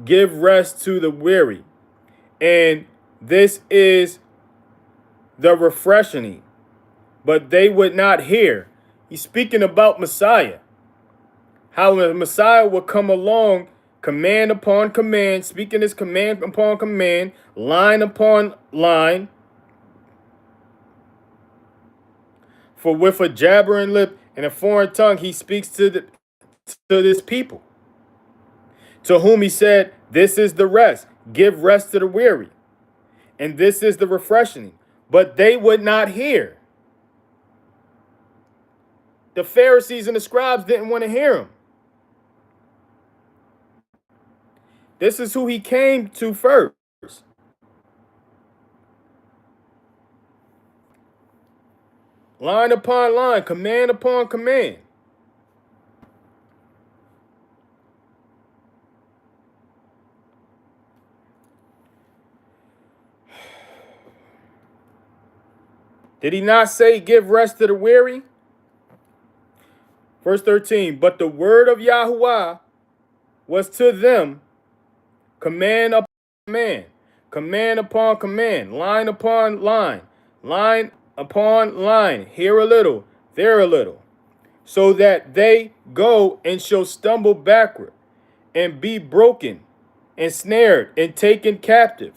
Give rest to the weary. And this is the refreshing. But they would not hear. He's speaking about Messiah. How the Messiah will come along, command upon command, speaking his command upon command, line upon line. For with a jabbering lip and a foreign tongue, he speaks to this people, to whom he said, this is the rest, give rest to the weary, and this is the refreshing. But they would not hear. The Pharisees and the scribes didn't want to hear him. This is who he came to first. Line upon line, command upon command. Did he not say give rest to the weary? Verse 13, but the word of Yahuwah was to them command upon command, command upon command, line upon line, line upon line, here a little, there a little, so that they go and shall stumble backward and be broken and snared and taken captive.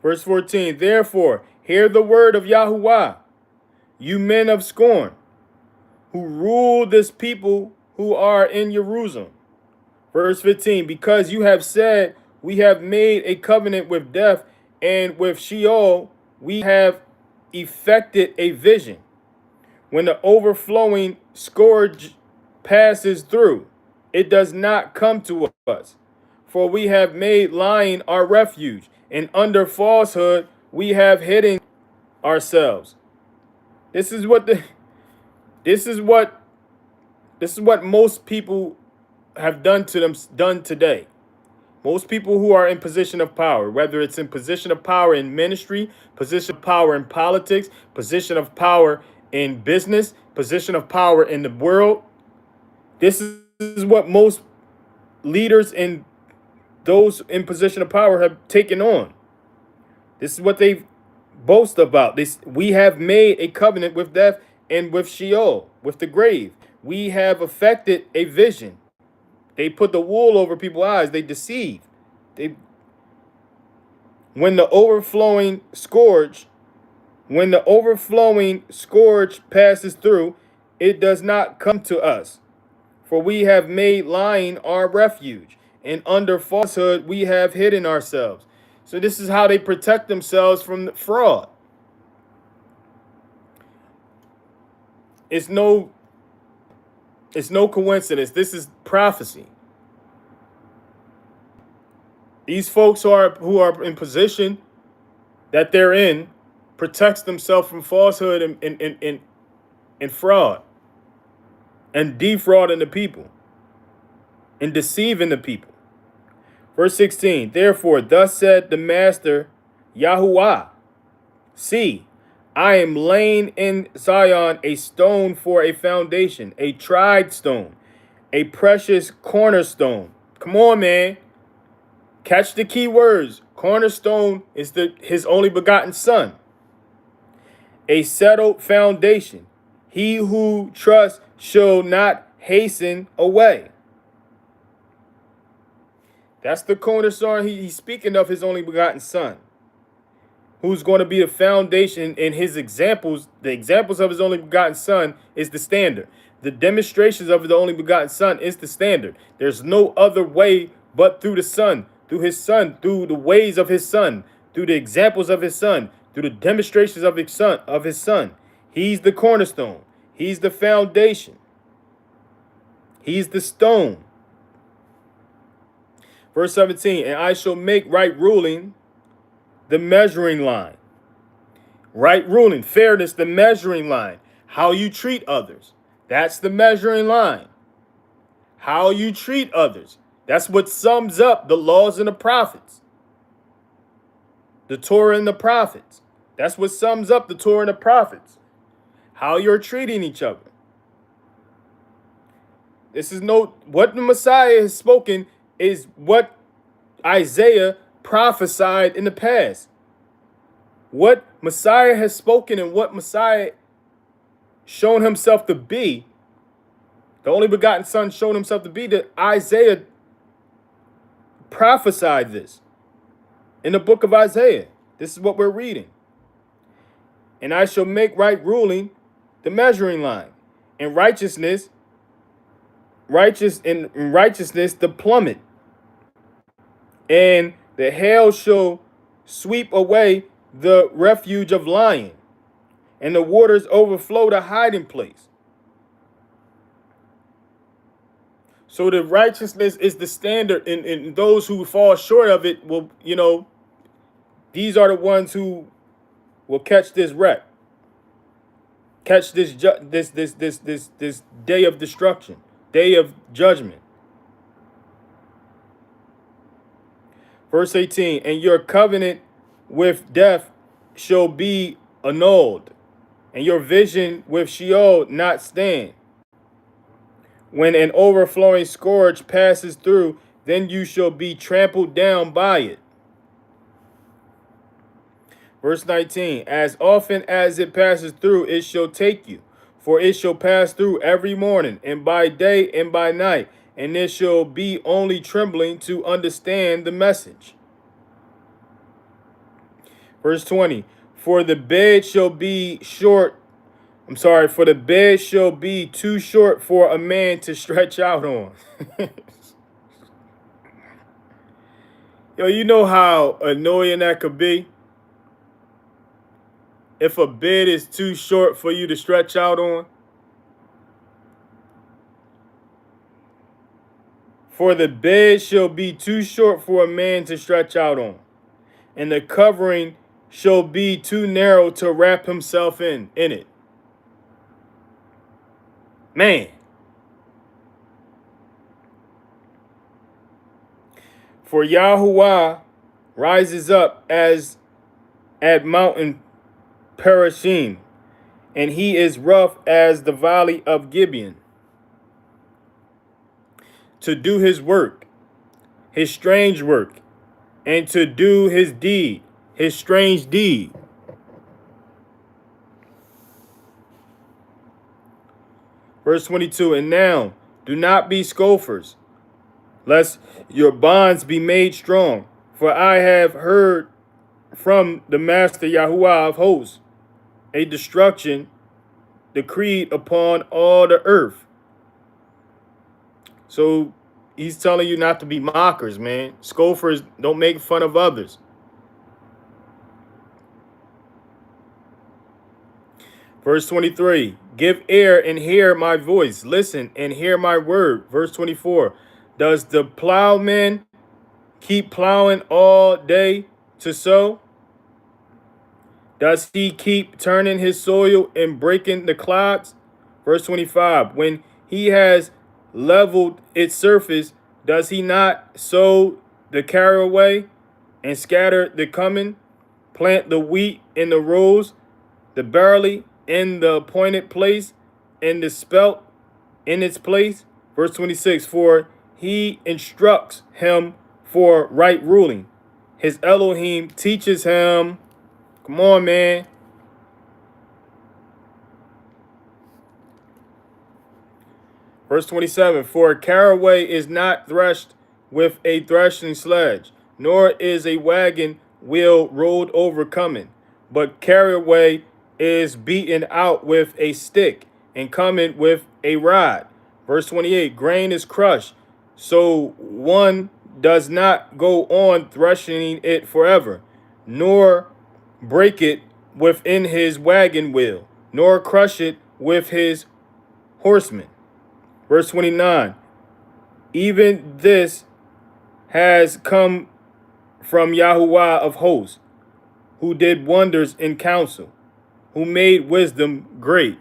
Verse 14, therefore, hear the word of Yahuwah, you men of scorn, who rule this people who are in Jerusalem. Verse 15, because you have said, we have made a covenant with death, and with Sheol we have effected a vision. When the overflowing scourge passes through, it does not come to us. For we have made lying our refuge, and under falsehood we have hidden ourselves. This is what most people have done today. Most people who are in position of power, whether it's in position of power in ministry, position of power in politics, position of power in business, position of power in the world, this is what most leaders and those in position of power have taken on. This is what they boast about. We have made a covenant with death and with Sheol, with the grave. We have affected a vision. They put the wool over people's eyes. They deceive. They, when the overflowing scourge, when the overflowing scourge passes through, it does not come to us. For we have made lying our refuge, and under falsehood we have hidden ourselves. So this is how they protect themselves from the fraud. It's no coincidence. This is prophecy. These folks who are in position that they're in protects themselves from falsehood and fraud and defrauding the people and deceiving the people. Verse 16, therefore, thus said the master Yahuwah, see, I am laying in Zion a stone for a foundation, a tried stone, a precious cornerstone. Come on, man. Catch the key words. Cornerstone is his only begotten son. A settled foundation. He who trusts shall not hasten away. That's the cornerstone. He's speaking of his only begotten son, who's going to be the foundation, and his examples, the examples of his only begotten son is the standard. The demonstrations of the only begotten son is the standard. There's no other way but through the son, through his son, through the ways of his son, through the examples of his son, through the demonstrations of his son. He's the cornerstone. He's the foundation. He's the stone. Verse 17, and I shall make right ruling the measuring line. Right ruling, fairness, the measuring line. How you treat others. That's the measuring line. How you treat others. That's what sums up the laws and the prophets. The Torah and the prophets. That's what sums up the Torah and the prophets. How you're treating each other. This is what the Messiah has spoken is what Isaiah prophesied in the past. What Messiah has spoken and what Messiah shown himself to be, the only begotten son shown himself to be, that Isaiah prophesied this in the book of Isaiah. This is what we're reading. And I shall make right ruling the measuring line, and righteousness the plummet, and the hail shall sweep away the refuge of lying, and the waters overflow the hiding place. So the righteousness is the standard, and those who fall short of it will, these are the ones who will catch this wreck, catch this day of destruction, day of judgment. Verse 18, and your covenant with death shall be annulled, and your vision with Sheol not stand. When an overflowing scourge passes through, then you shall be trampled down by it. Verse 19, as often as it passes through, it shall take you, for it shall pass through every morning, and by day and by night, and it shall be only trembling to understand the message. Verse 20, for the bed shall be too short for a man to stretch out on. Yo, you know how annoying that could be? If a bed is too short for you to stretch out on. For the bed shall be too short for a man to stretch out on, and the covering shall be too narrow to wrap himself in it. Man. For Yahuwah rises up as at mountain Perashim, and he is rough as the valley of Gibeon, to do his work, his strange work, and to do his deed, his strange deed. Verse 22, and now do not be scoffers, lest your bonds be made strong. For I have heard from the Master Yahuwah of hosts a destruction decreed upon all the earth. So he's telling you not to be mockers, man. Scoffers, don't make fun of others. Verse 23, give ear and hear my voice. Listen and hear my word. Verse 24, does the plowman keep plowing all day to sow? Does he keep turning his soil and breaking the clods? Verse 25, when he has leveled its surface, does he not sow the caraway and scatter the cumin, plant the wheat in the rows, the barley in the appointed place, and the spelt in its place? Verse 26, for he instructs him for right ruling. His Elohim teaches him. Come on, man. Verse 27, for a caraway is not threshed with a threshing sledge, nor is a wagon wheel rolled over cumin, but caraway is beaten out with a stick and cumin with a rod. Verse 28, grain is crushed, so one does not go on threshing it forever, nor break it within his wagon wheel, nor crush it with his horsemen. Verse 29, even this has come from Yahuwah of hosts, who did wonders in counsel, who made wisdom great.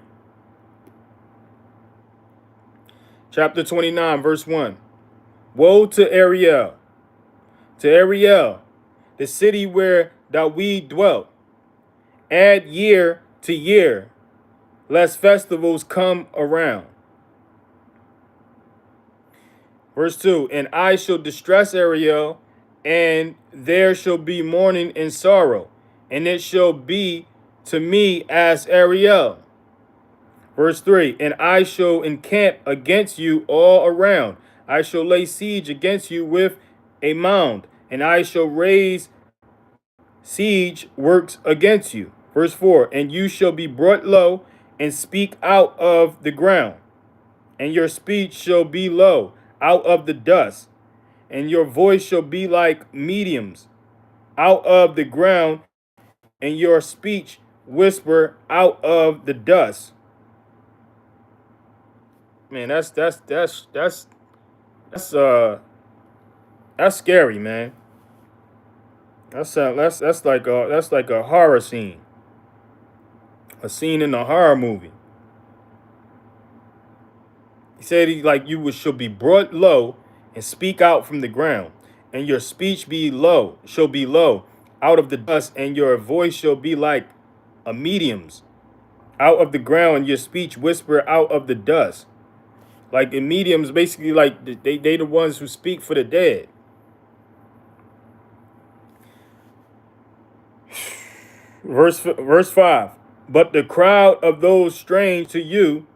Chapter 29, verse 1. Woe to Ariel, the city where Dawid dwelt. Add year to year, lest festivals come around. Verse 2, and I shall distress Ariel, and there shall be mourning and sorrow, and it shall be to me as Ariel. Verse 3, and I shall encamp against you all around. I shall lay siege against you with a mound, and I shall raise siege works against you. Verse 4, and you shall be brought low and speak out of the ground, and your speech shall be low out of the dust, and your voice shall be like mediums out of the ground, and your speech whisper out of the dust. Man, that's scary, man. That's like a horror scene, a scene in a horror movie. He said shall be brought low and speak out from the ground, and your speech shall be low out of the dust, and your voice shall be like a medium's out of the ground, and your speech whisper out of the dust. Like the mediums, basically, like they the ones who speak for the dead. Verse 5. But the crowd of those strange to you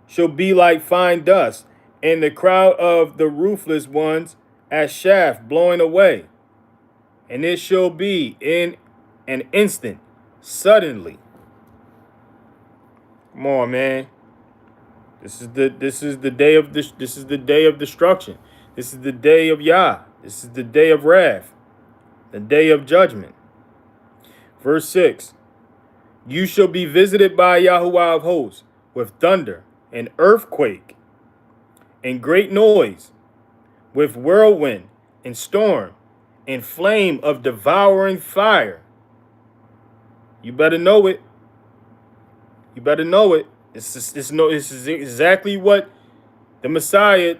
shall be like fine dust, and the crowd of the ruthless ones as shaft blowing away. And it shall be in an instant, suddenly. Come on, man. This is the day of destruction. This is the day of Yah. This is the day of wrath, the day of judgment. Verse 6. You shall be visited by Yahuwah of hosts with thunder and earthquake and great noise, with whirlwind and storm and flame of devouring fire. You better know it. This is exactly what the Messiah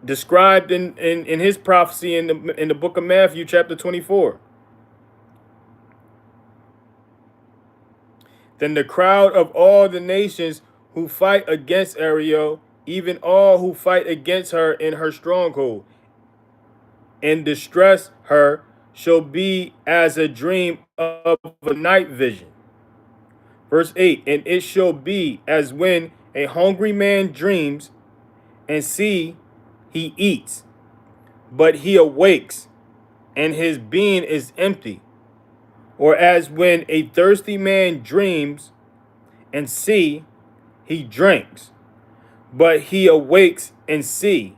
described in his prophecy in the book of Matthew, chapter 24. Then the crowd of all the nations who fight against Ariel, even all who fight against her in her stronghold, and distress her, shall be as a dream of a night vision. Verse 8, and it shall be as when a hungry man dreams, and see, he eats, but he awakes, and his being is empty. Or as when a thirsty man dreams, and see, he drinks, but he awakes, and see,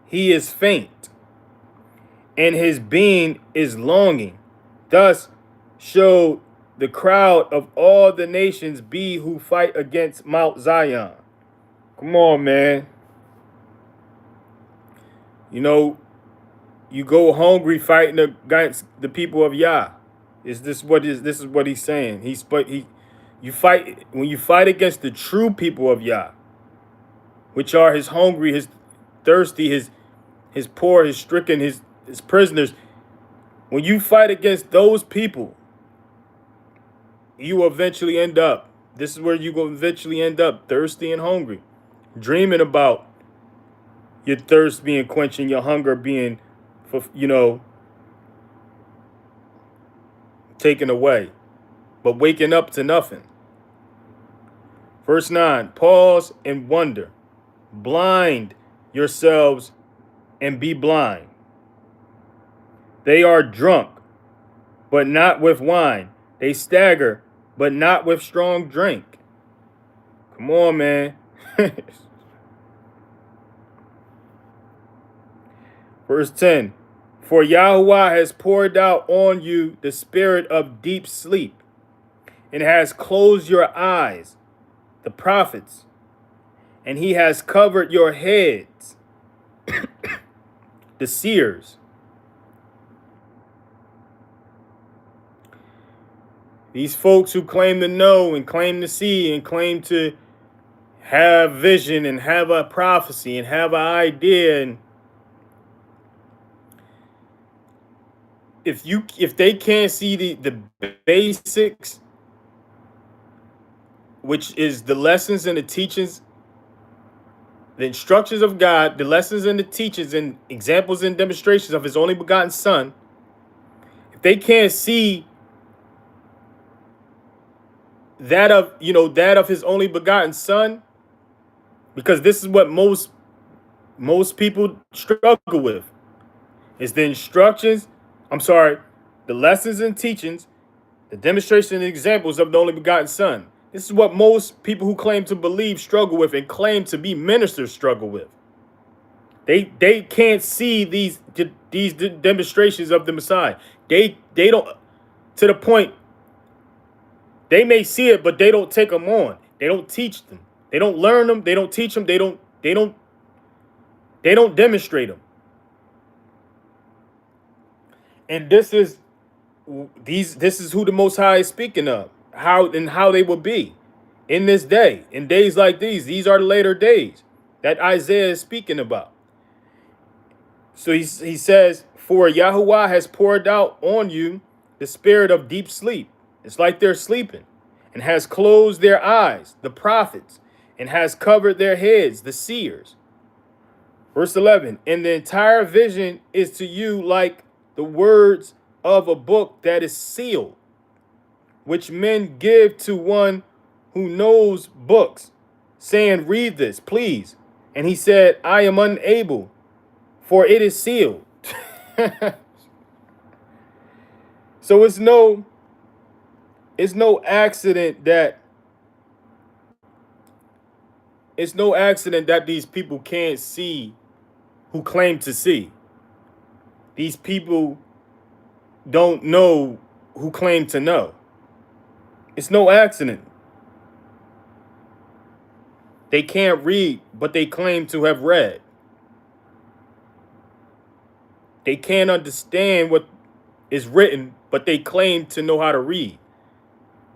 he is faint, and his being is longing. Thus shall the crowd of all the nations be who fight against Mount Zion. Come on, man. You know, you go hungry fighting against the people of Yah. This is what he's saying. You fight when you fight against the true people of Yah, which are his hungry, his thirsty, his poor, his stricken, his prisoners. When you fight against those people, you will eventually end up. This is where you will eventually end up, thirsty and hungry, dreaming about your thirst being quenched and your hunger being, taken away, but waking up to nothing. Verse 9, pause and wonder. Blind yourselves and be blind. They are drunk, but not with wine. They stagger, but not with strong drink. Come on, man. Verse 10, for Yahuwah has poured out on you the spirit of deep sleep, and has closed your eyes, the prophets, and he has covered your heads, the seers. These folks who claim to know and claim to see and claim to have vision and have a prophecy and have an idea, and if they can't see the basics, which is the lessons and the teachings, the instructions of God, the lessons and the teachings and examples and demonstrations of his only begotten son, if they can't see that of his only begotten son, because this is what most people struggle with, is the lessons and teachings, the demonstration and examples of the only begotten son. This is what most people who claim to believe struggle with and claim to be ministers struggle with. They can't see these demonstrations of the Messiah. They don't, to the point, they may see it, but they don't take them on. They don't teach them. They don't learn them. They don't teach them. They don't demonstrate them. And this is who the Most High is speaking of, how they will be in this day, in days like these. These are the later days that Isaiah is speaking about. So he says, for Yahuwah has poured out on you the spirit of deep sleep. It's like they're sleeping, and has closed their eyes, the prophets, and has covered their heads, the seers. Verse 11, and the entire vision is to you like the words of a book that is sealed, which men give to one who knows books, saying, read this, please. And he said, I am unable, for it is sealed. So it's no accident that these people can't see who claim to see. These people don't know who claim to know. It's no accident. They can't read, but they claim to have read. They can't understand what is written, but they claim to know how to read.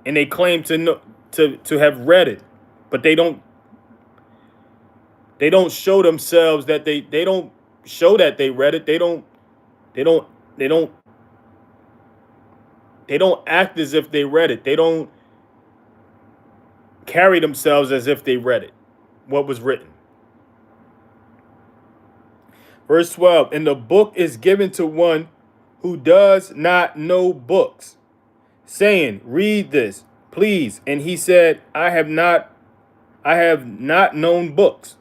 And they claim to know to have read it, but they don't show themselves that they don't show that they read it. They don't. They don't. They don't act as if they read it. They don't carry themselves as if they read it. What was written. Verse 12. And the book is given to one who does not know books, saying, read this, please. And he said, I have not known books.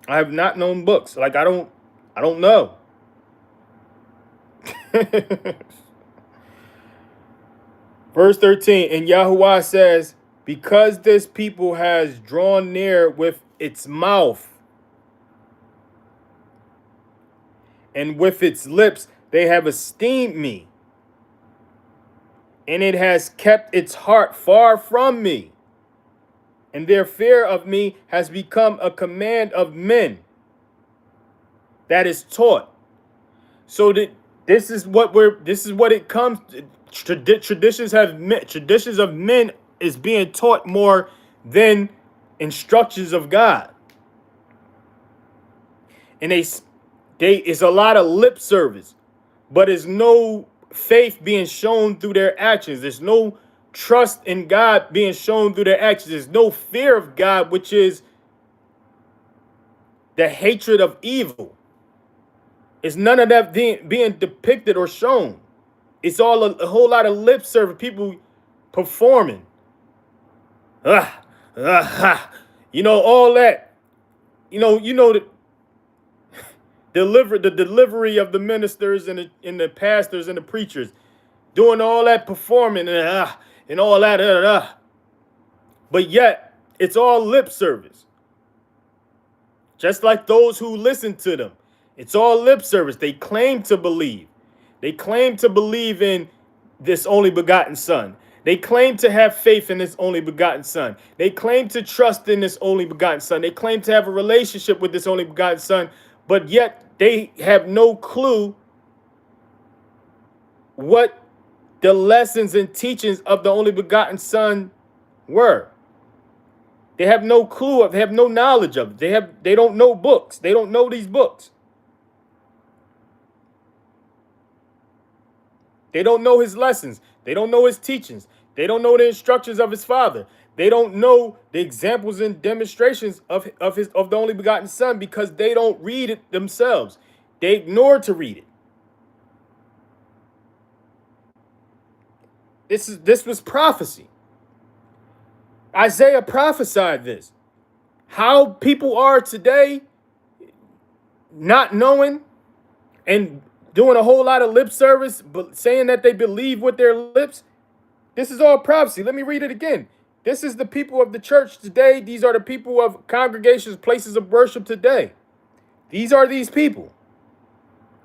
I have not known books. Like I don't know. Verse 13, and Yahuwah says, because this people has drawn near with its mouth and with its lips, they have esteemed me, and it has kept its heart far from me, and their fear of me has become a command of men that is taught. So that this is what it comes to. Traditions of men is being taught more than instructions of God, and they it's a lot of lip service, but there's no faith being shown through their actions. There's no trust in God being shown through their actions. There's no fear of God, which is the hatred of evil. It's none of that being depicted or shown. It's all a whole lot of lip service, people performing. You know, all that. You know the delivery of the ministers and the pastors and the preachers doing all that performing and all that. But yet, it's all lip service. Just like those who listen to them. It's all lip service. They claim to believe. They claim to believe in this only begotten Son. They claim to have faith in this only begotten Son. They claim to trust in this only begotten Son. They claim to have a relationship with this only begotten Son, but yet they have no clue what the lessons and teachings of the only begotten Son were. They have no clue of, they have no knowledge of it. They don't know books. They don't know these books. They don't know his lessons. They don't know his teachings. They don't know the instructions of his Father. They don't know the examples and demonstrations of the only begotten Son, because they don't read it themselves. They ignore to read it. This was prophecy. Isaiah prophesied this. How people are today, not knowing and doing a whole lot of lip service, but saying that they believe with their lips. This is all prophecy. Let me read it again. This is the people of the church today. These are the people of congregations, places of worship today. These are these people.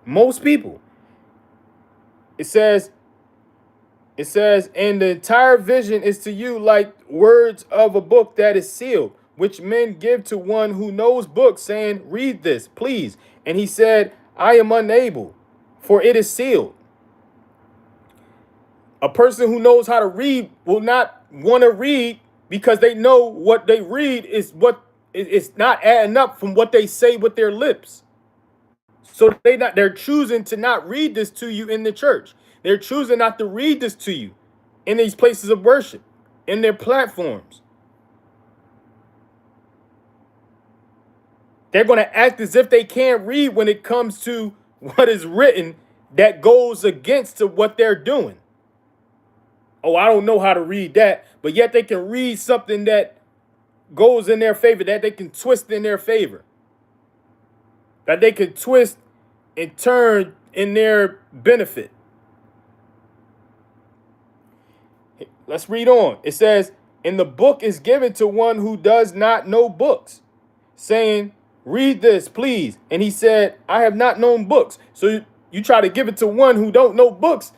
Most people. It says, and the entire vision is to you like words of a book that is sealed, which men give to one who knows books, saying, read this, please. And he said, I am unable, for it is sealed. A person who knows how to read will not want to read, because they know what they read is what it's not adding up from what they say with their lips. So they're choosing to not read this to you in the church. They're choosing not to read this to you in these places of worship, in their platforms. They're going to act as if they can't read when it comes to what is written that goes against to what they're doing. Oh, I don't know how to read that, but yet they can read something that goes in their favor, that they can twist in their favor, that they can twist and turn in their benefit. Let's read on. It says, and the book is given to one who does not know books, saying, read this, please. And he said, I have not known books. So you try to give it to one who don't know books,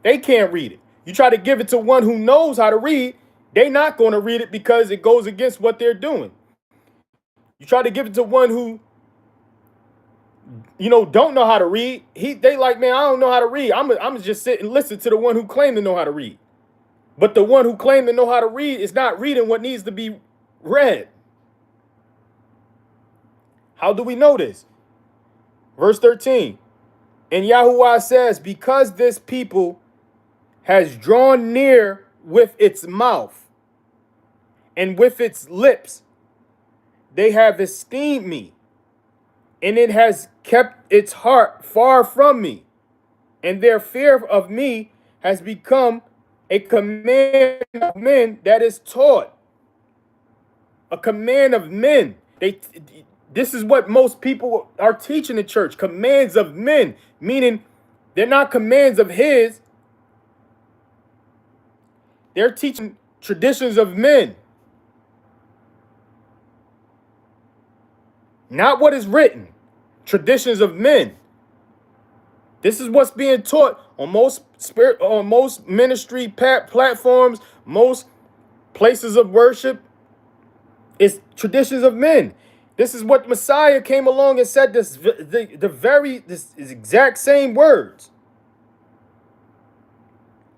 they can't read it. You try to give it to one who knows how to read, they're not going to read it because it goes against what they're doing. You try to give it to one who, don't know how to read. They like, man, I don't know how to read. I'm just sit and listen to the one who claimed to know how to read. But the one who claimed to know how to read is not reading what needs to be read. How do we know this? Verse 13. And Yahuwah says, because this people has drawn near with its mouth and with its lips, they have esteemed me, and it has kept its heart far from me, and their fear of me has become a command of men that is taught. A command of men. This is what most people are teaching the church. Commands of men, meaning they're not commands of his. They're teaching traditions of men. Not what is written. Traditions of men. This is what's being taught on most ministry platforms, most places of worship. It's traditions of men. This is what Messiah came along and said this exact same words.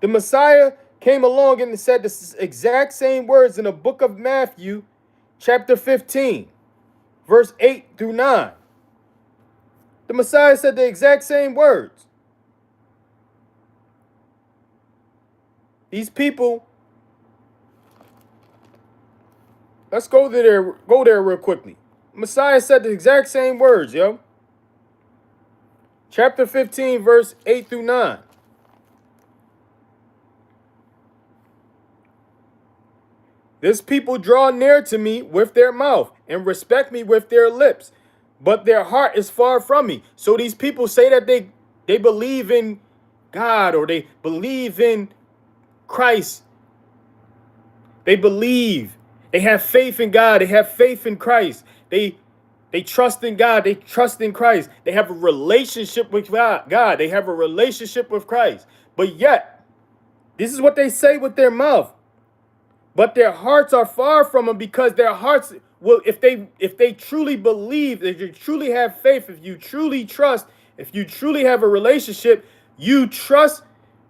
The Messiah came along and said the exact same words in the book of Matthew, chapter 15, verse 8 through 9. The Messiah said the exact same words. These people, let's go there real quickly. Messiah said the exact same words, yo. Chapter 15, verse 8 through 9. This people draw near to me with their mouth and respect me with their lips, but their heart is far from me. So these people say that they believe in God, or they believe in Christ. They believe. They have faith in God. They have faith in Christ. They trust in God. They trust in Christ. They have a relationship with God. They have a relationship with Christ. But yet, this is what they say with their mouth. But their hearts are far from them, because their hearts will, if they truly believe, if you truly have faith, if you truly trust, if you truly have a relationship, you trust,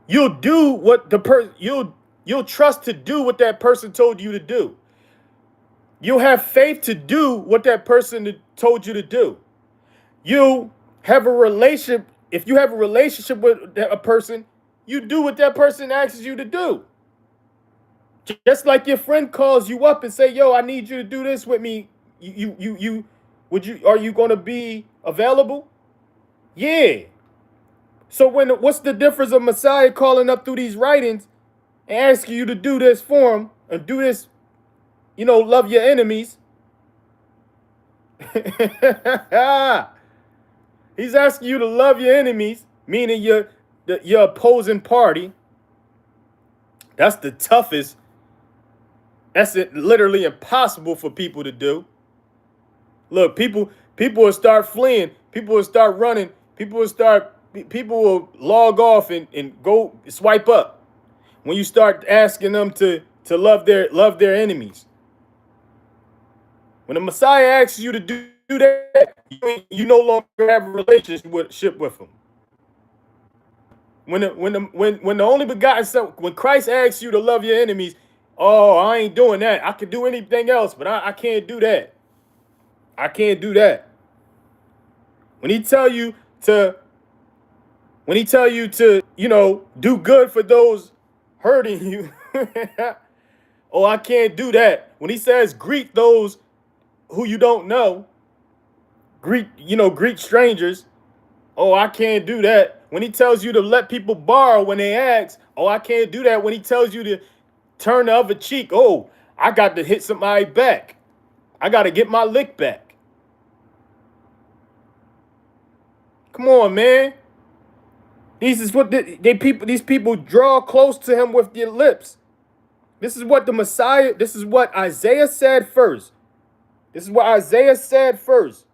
you'll do what the person, you'll trust to do what that person told you to do. You'll have faith to do what that person told you to do. You have a relationship. If you have a relationship with a person, you do what that person asks you to do. Just like your friend calls you up and say, "Yo, I need you to do this with me." Are you going to be available? Yeah. So what's the difference of Messiah calling up through these writings and asking you to do this for him and do this, love your enemies? He's asking you to love your enemies, meaning your opposing party. That's the toughest. That's literally impossible for people to do. Look, people will start fleeing. People will start running. People will log off and go swipe up when you start asking them to love their enemies. When the Messiah asks you to do that, you no longer have a relationship with him. When the only begotten Son, when Christ asks you to love your enemies, oh, I ain't doing that. I could do anything else, but I can't do that. I can't do that. When he tell you to, do good for those hurting you, oh, I can't do that. When he says greet those who you don't know, greet strangers, oh, I can't do that. When he tells you to let people borrow when they ask, oh, I can't do that. When he tells you to turn the other cheek, oh, I got to hit somebody back. I got to get my lick back. Come on, man. These people draw close to him with their lips. This is what this is what Isaiah said first. This is what Isaiah said first.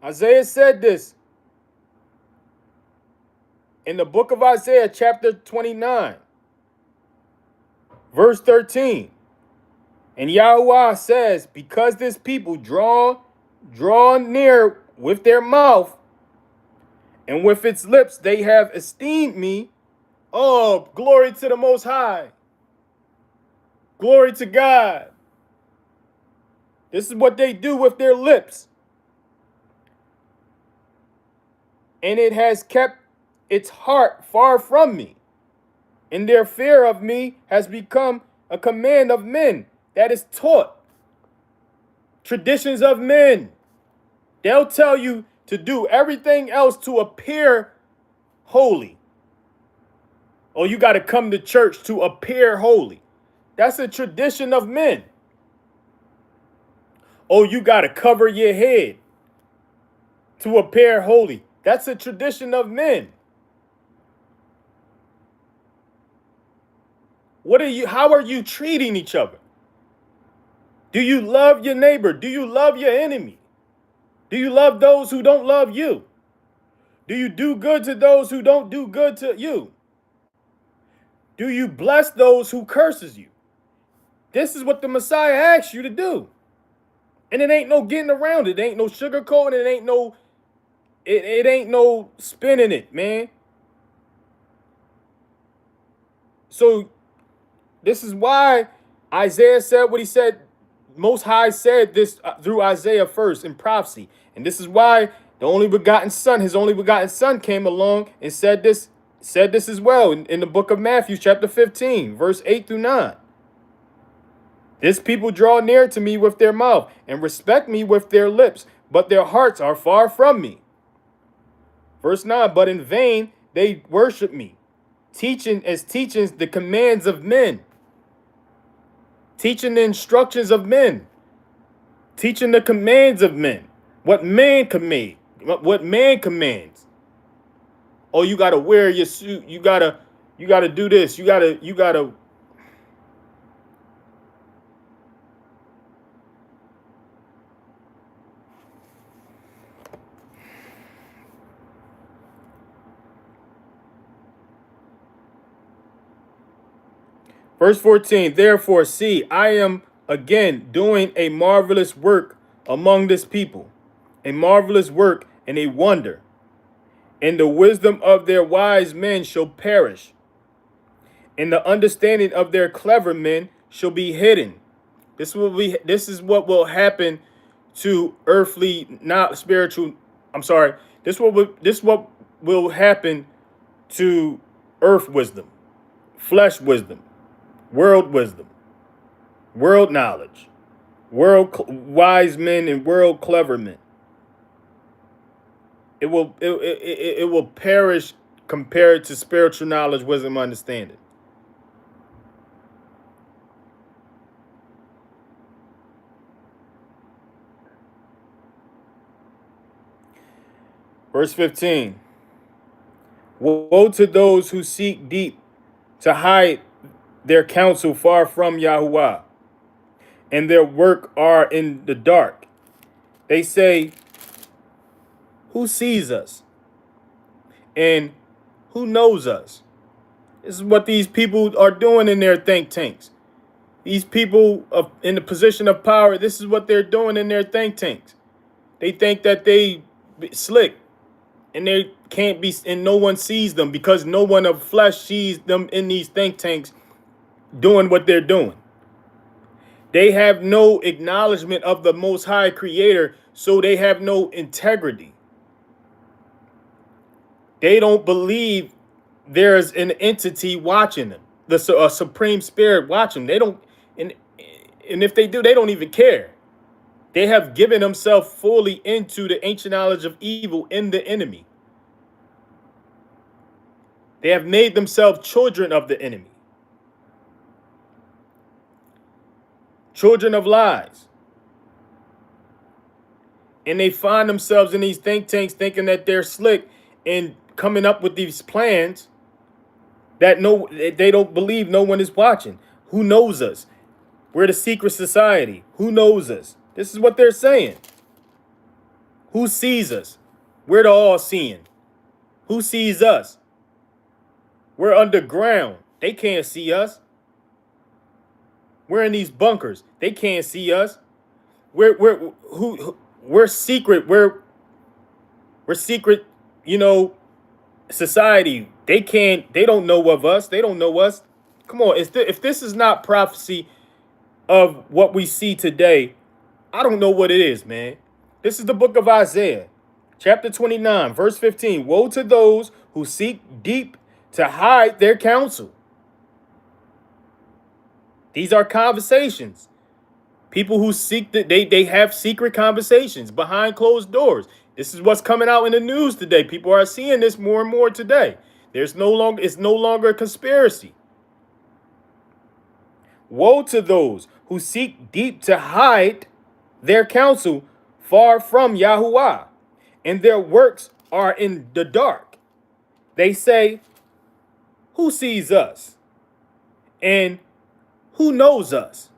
Isaiah said this in the book of Isaiah, chapter 29, verse 13. And Yahuwah says, because this people draw near with their mouth, and with its lips they have esteemed me. Oh, glory to the Most High. Glory to God. This is what they do with their lips. And it has kept its heart far from me. And their fear of me has become a command of men that is taught. Traditions of men. They'll tell you to do everything else to appear holy. Or you got to come to church to appear holy. That's a tradition of men. Oh, you got to cover your head to appear holy. That's a tradition of men. How are you treating each other? Do you love your neighbor? Do you love your enemy? Do you love those who don't love you? Do you do good to those who don't do good to you? Do you bless those who curses you? This is what the Messiah asks you to do. And it ain't no getting around it. It ain't no sugarcoating. It ain't no spinning it, man. So this is why Isaiah said what he said. Most High said this through Isaiah first in prophecy. And this is why the only begotten son, his only begotten son came along and said this as well in the book of Matthew, chapter 15, verse 8 through 9. This people draw near to me with their mouth and respect me with their lips, but their hearts are far from me. Verse 9, but in vain they worship me, teaching the commands of men, teaching the instructions of men, teaching the commands of men, what man commands. Oh, you gotta wear your suit, you gotta do this, you gotta. Verse 14, therefore, see, I am again doing a marvelous work among this people, a marvelous work and a wonder. And the wisdom of their wise men shall perish, and the understanding of their clever men shall be hidden. This is what will happen to earthly, not spiritual. I'm sorry. This what will happen to earth wisdom, flesh wisdom, world knowledge, wise men and world clever men. It will perish compared to spiritual knowledge, wisdom, understanding. Verse 15. Woe to those who seek deep to hide their counsel far from Yahuwah, and their work are in the dark. They say, who sees us? And who knows us? This is what these people are doing in their think tanks. These people in the position of power, this is what they're doing in their think tanks. They think that they slick, and they can't be, and no one sees them because no one of flesh sees them in these think tanks doing what they're doing. They have no acknowledgement of the Most High Creator, so they have no integrity. They don't believe there's an entity watching them, a supreme spirit watching them. They don't, and if they do, they don't even care. They have given themselves fully into the ancient knowledge of evil in the enemy. They have made themselves children of the enemy. Children of lies. And they find themselves in these think tanks thinking that they're slick and coming up with these plans that they don't believe no one is watching. Who knows us? We're the secret society. Who knows us? This is what they're saying. Who sees us? We're the all-seeing. Who sees us? We're underground. They can't see us. We're in these bunkers. They can't see us. We're secret. We're secret, society. They don't know of us. They don't know us. Come on, if this is not prophecy of what we see today, I don't know what it is, man. This is the book of Isaiah, chapter 29, verse 15. Woe to those who seek deep to hide their counsel. These are conversations. People who seek that they have secret conversations behind closed doors. This is what's coming out in the news today. People are seeing this more and more today. It's no longer a conspiracy. Woe to those who seek deep to hide their counsel far from Yahuwah, and their works are in the dark. They say, who sees us? And who knows us?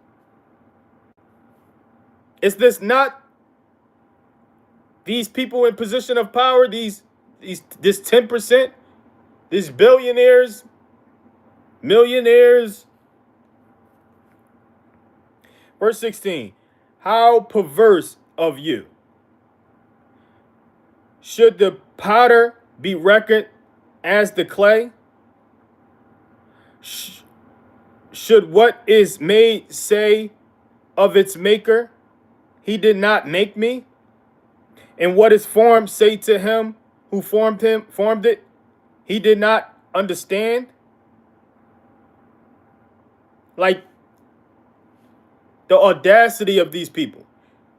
Is this not these people in position of power, this 10%, these billionaires, millionaires? Verse 16, how perverse of you. Should the potter be reckoned as the clay? Should what is made say of its maker, he did not make me? And what is formed say to him who formed it, he did not understand? Like, the audacity of these people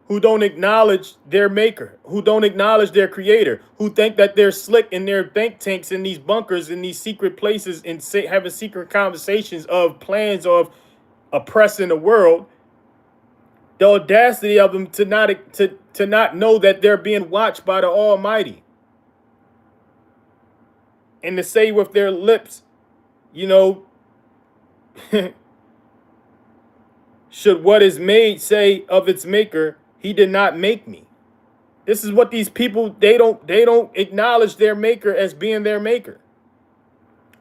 who don't acknowledge their maker, who don't acknowledge their creator, who think that they're slick in their think tanks in these bunkers, in these secret places, and having secret conversations of plans of oppressing the world. The audacity of them to not know that they're being watched by the Almighty. And to say with their lips, you know, should what is made say of its maker, he did not make me. This is what these people, they don't acknowledge their maker as being their maker.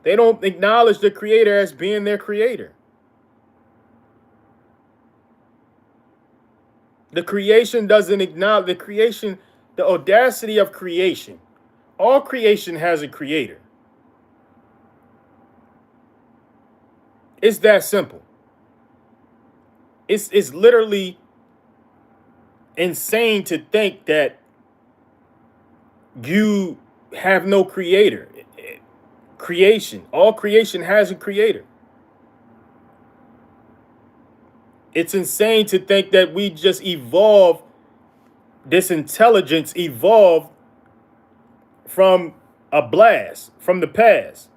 They don't acknowledge the creator as being their creator. The creation doesn't acknowledge the creation, the audacity of creation. All creation has a creator. It's that simple. It's literally insane to think that you have no creator. Creation, all creation has a creator. It's insane to think that we just evolve, this intelligence evolved from a blast from the past.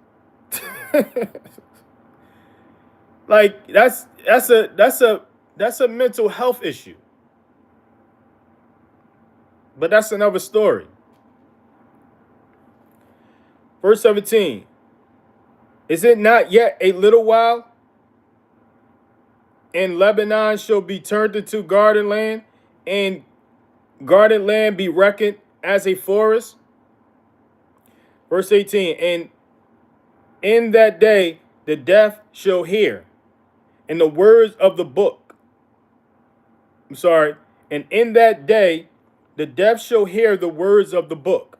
Like that's a mental health issue. But that's another story. Verse 17. Is it not yet a little while, and Lebanon shall be turned into garden land, and garden land be reckoned as a forest? Verse 18. And in that day the deaf shall hear, and the words of the book. And in that day the deaf shall hear the words of the book,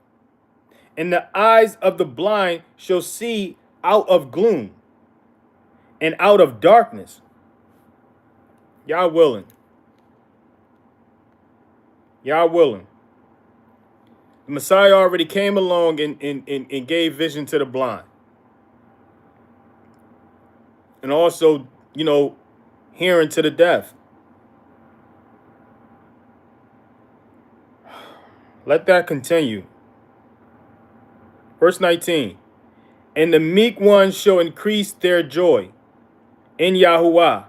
and the eyes of the blind shall see out of gloom and out of darkness. Y'all willing. Y'all willing. The Messiah already came along and gave vision to the blind. And also, you know, hearing to the deaf. Let that continue. Verse 19. And the meek ones shall increase their joy in Yahuwah.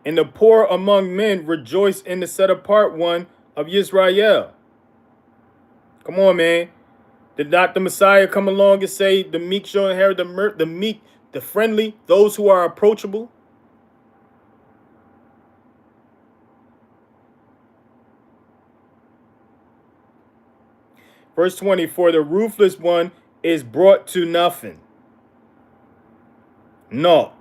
And the poor among men rejoice in the set apart one of Yisrael. Come on, man. Did not the Messiah come along and say the meek shall inherit the meek, the friendly, those who are approachable? Verse 20, for the ruthless one is brought to nothing. No.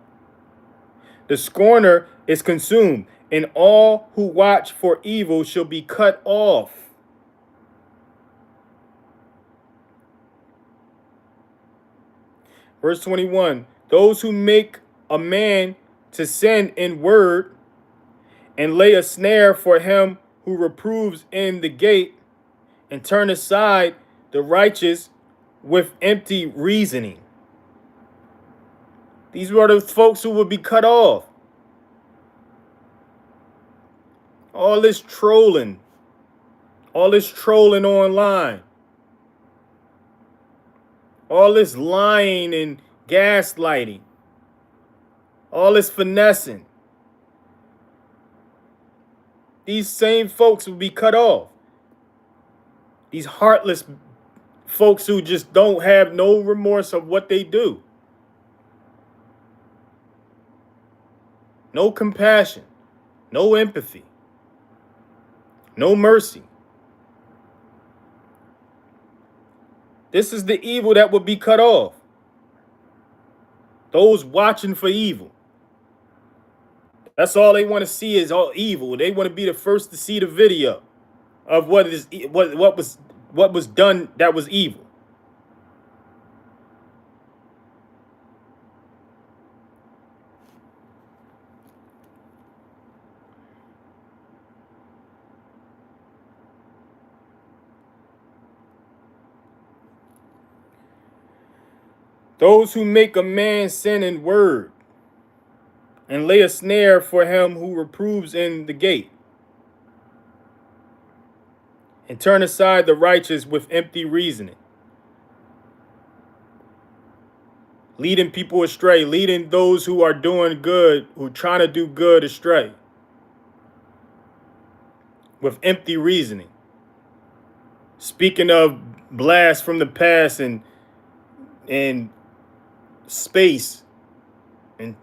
The scorner is consumed, and all who watch for evil shall be cut off. Verse 21, those who make a man to sin in word and lay a snare for him who reproves in the gate, and turn aside the righteous with empty reasoning. These were the folks who would be cut off. All this trolling online, all this lying and gaslighting, all this finessing. These same folks will be cut off. These heartless folks who just don't have no remorse of what they do. No compassion, no empathy, no mercy. This is the evil that would be cut off. Those watching for evil. That's all they want to see is all evil. They want to be the first to see the video of what was done that was evil. Those who make a man sin in word, and lay a snare for him who reproves in the gate, and turn aside the righteous with empty reasoning. Leading people astray, leading those who are doing good, who are trying to do good, astray. With empty reasoning. Speaking of blasts from the past and space and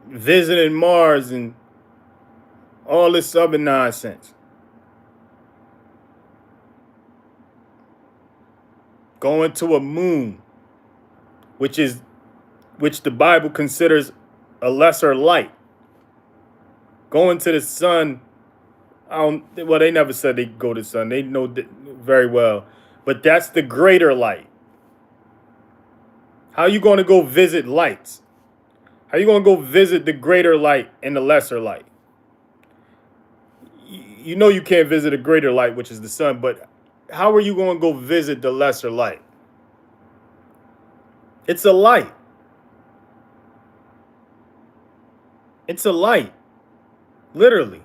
visiting Mars and all this other nonsense. Going to a moon, which the Bible considers a lesser light. Going to the sun, well, they never said they go to the sun. They know very well. But that's the greater light. How are you going to go visit lights? How are you going to go visit the greater light and the lesser light? You know you can't visit a greater light, which is the sun, but how are you going to go visit the lesser light? It's a light. It's a light. Literally.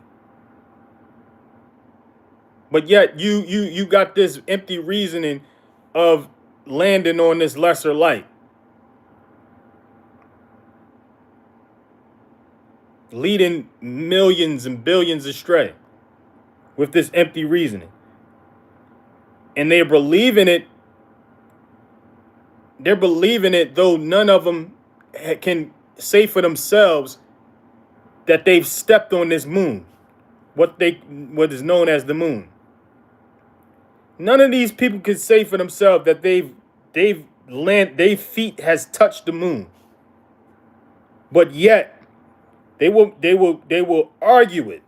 But yet you got this empty reasoning of landing on this lesser light. Leading millions and billions astray with this empty reasoning. And they're believing it. They're believing it, though none of them can say for themselves that they've stepped on this moon, what is known as the moon. None of these people can say for themselves that their feet has touched the moon. But yet they will argue it.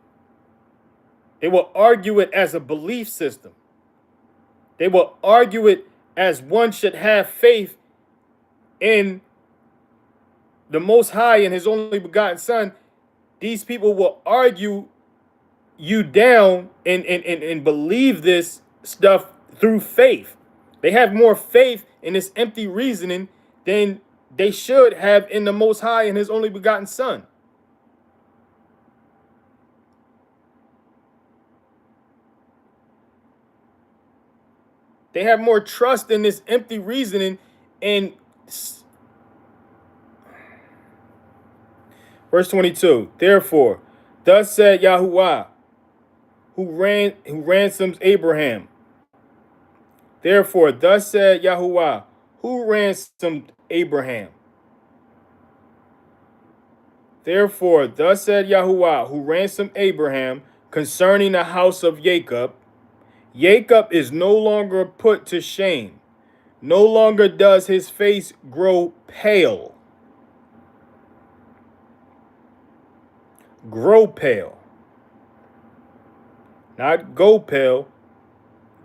They will argue it as a belief system. They will argue it as one should have faith in the Most High and His only begotten Son. These people will argue you down and believe this stuff through faith. They have more faith in this empty reasoning than they should have in the Most High and His only begotten Son. They have more trust in this empty reasoning. And verse 22, therefore, thus said Yahuwah, who ransoms Abraham. Therefore, thus said Yahuwah, who ransomed Abraham. Therefore, thus said Yahuwah, who ransomed Abraham, concerning the house of Jacob. Jacob is no longer put to shame. No longer does his face grow pale. Grow pale. Not go pale.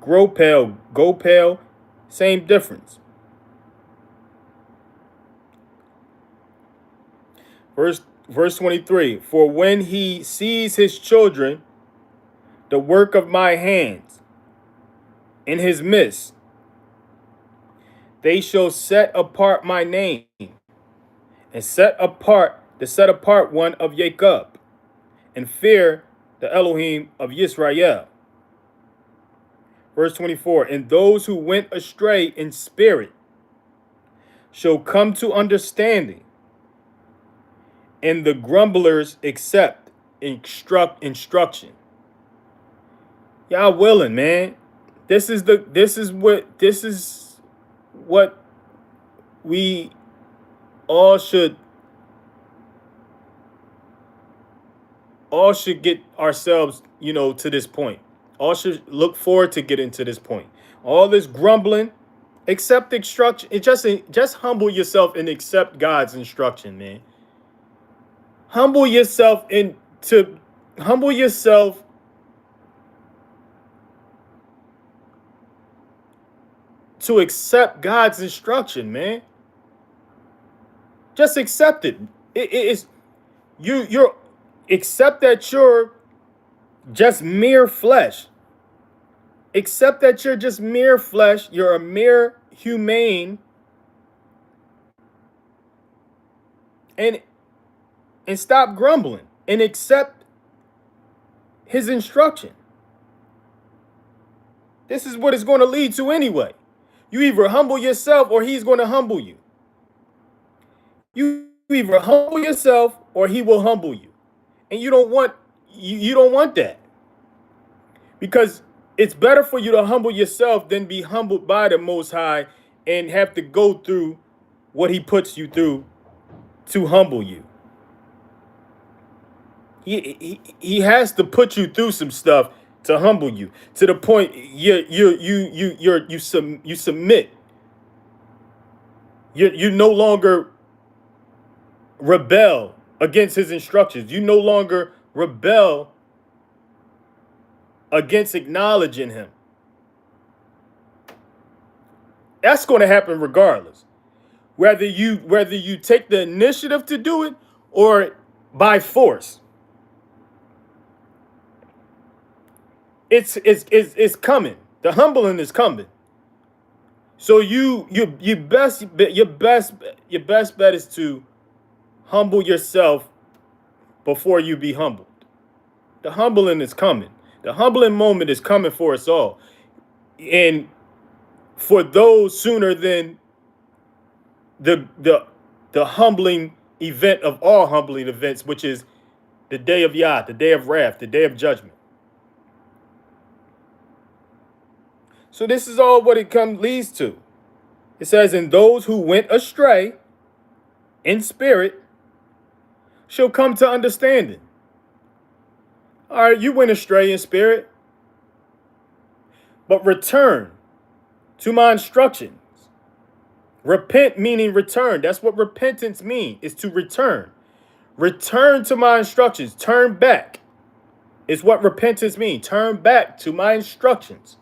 Grow pale. Go pale. Same difference. Verse Verse 23, for when he sees his children, the work of my hands, in his midst, they shall set apart my name, and set apart the set apart one of Jacob, and fear the Elohim of Yisrael. Verse 24, and those who went astray in spirit shall come to understanding, and the grumblers accept instruction. Y'all willing, man. This is what we all should get ourselves, to this point. All should look forward to getting to this point. All this grumbling, accept instruction. It just humble yourself and accept God's instruction, man. Humble yourself to accept God's instruction, man. Just accept it. It is you're accept that you're just mere flesh. Accept that you're just mere flesh. You're a mere humane. And stop grumbling and accept his instruction. This is what it's going to lead to anyway. You either humble yourself or he's going to humble you. You either humble yourself or he will humble you. And you don't want that. Because it's better for you to humble yourself than be humbled by the Most High and have to go through what he puts you through to humble you. He has to put you through some stuff to humble you, to the point you submit. You no longer rebel against his instructions. You no longer rebel against acknowledging him. That's going to happen regardless. Whether you take the initiative to do it or by force. It's coming. The humbling is coming. So your best bet is to humble yourself before you be humbled. The humbling is coming. The humbling moment is coming for us all. And for those sooner than the humbling event of all humbling events, which is the day of Yah, the day of wrath, the day of judgment. So this is all what it leads to. It says, and those who went astray in spirit shall come to understanding. All right, you went astray in spirit, but return to my instructions. Repent meaning return. That's what repentance means, is to return. Return to my instructions. Turn back is what repentance means. Turn back to my instructions.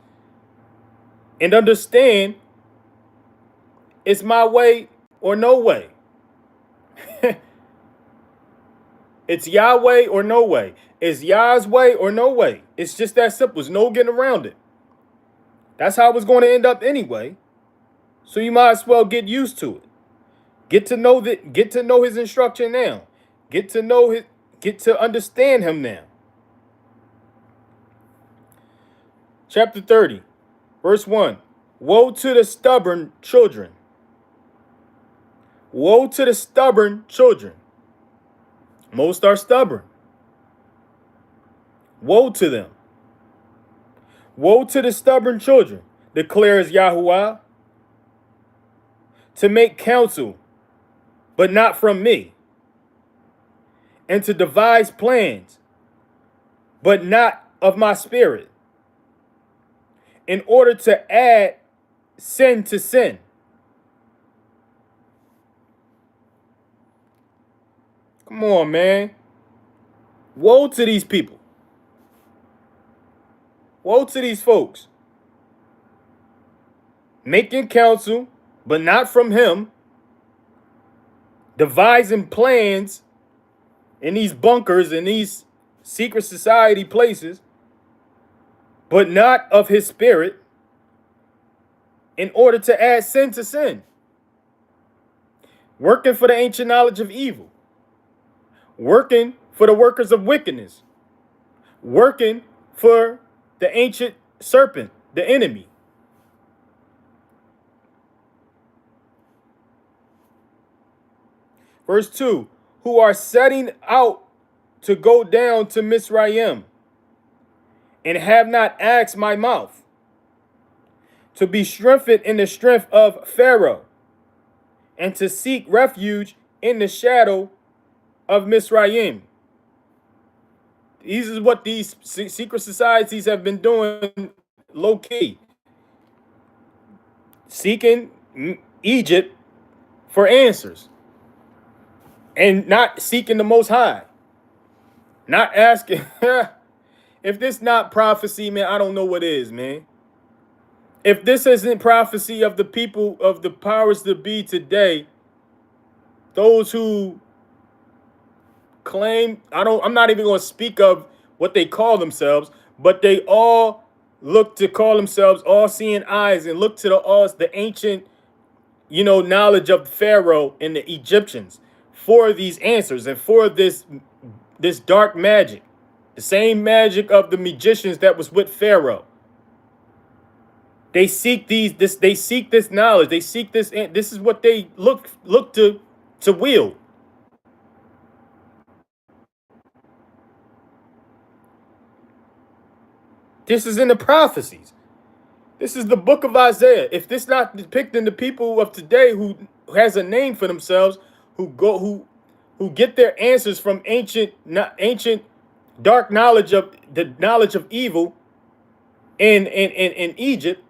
And understand it's my way or no way. It's Yahweh or no way. It's Yah's way or no way. It's just that simple. There's no getting around it. That's how it's going to end up anyway. So you might as well get used to it. Get to know his instruction now. Get to understand him now. Chapter 30, verse 1. Woe to the stubborn children. Woe to the stubborn children. Most are stubborn. Woe to them. Woe to the stubborn children, declares Yahuwah, to make counsel, but not from me, and to devise plans, but not of my spirit, in order to add sin to sin. Come on, man. Woe to these people. Woe to these folks. Making counsel, but not from him. Devising plans, in these bunkers, in these secret society places, but not of his spirit, in order to add sin to sin. Working for the ancient knowledge of evil. Working for the workers of wickedness. Working for the ancient serpent, the enemy. Verse 2, who are setting out to go down to Mizraim, and have not asked my mouth, to be strengthened in the strength of Pharaoh, and to seek refuge in the shadow of Mizraim. This is what these secret societies have been doing low key, seeking Egypt for answers, and not seeking the Most High, not asking. If this not prophecy, man, I don't know what is, man. If this isn't prophecy of the people of the powers that be today, those who claim, I'm not even going to speak of what they call themselves, but they all look to call themselves all-seeing eyes and look to the ancient, knowledge of Pharaoh and the Egyptians for these answers and for this dark magic. The same magic of the magicians that was with Pharaoh. They seek this knowledge. They seek this. This is what they look to wield. This is in the prophecies. This is the book of Isaiah. If this not depicting the people of today who has a name for themselves, who get their answers from ancient dark knowledge of the knowledge of evil in Egypt,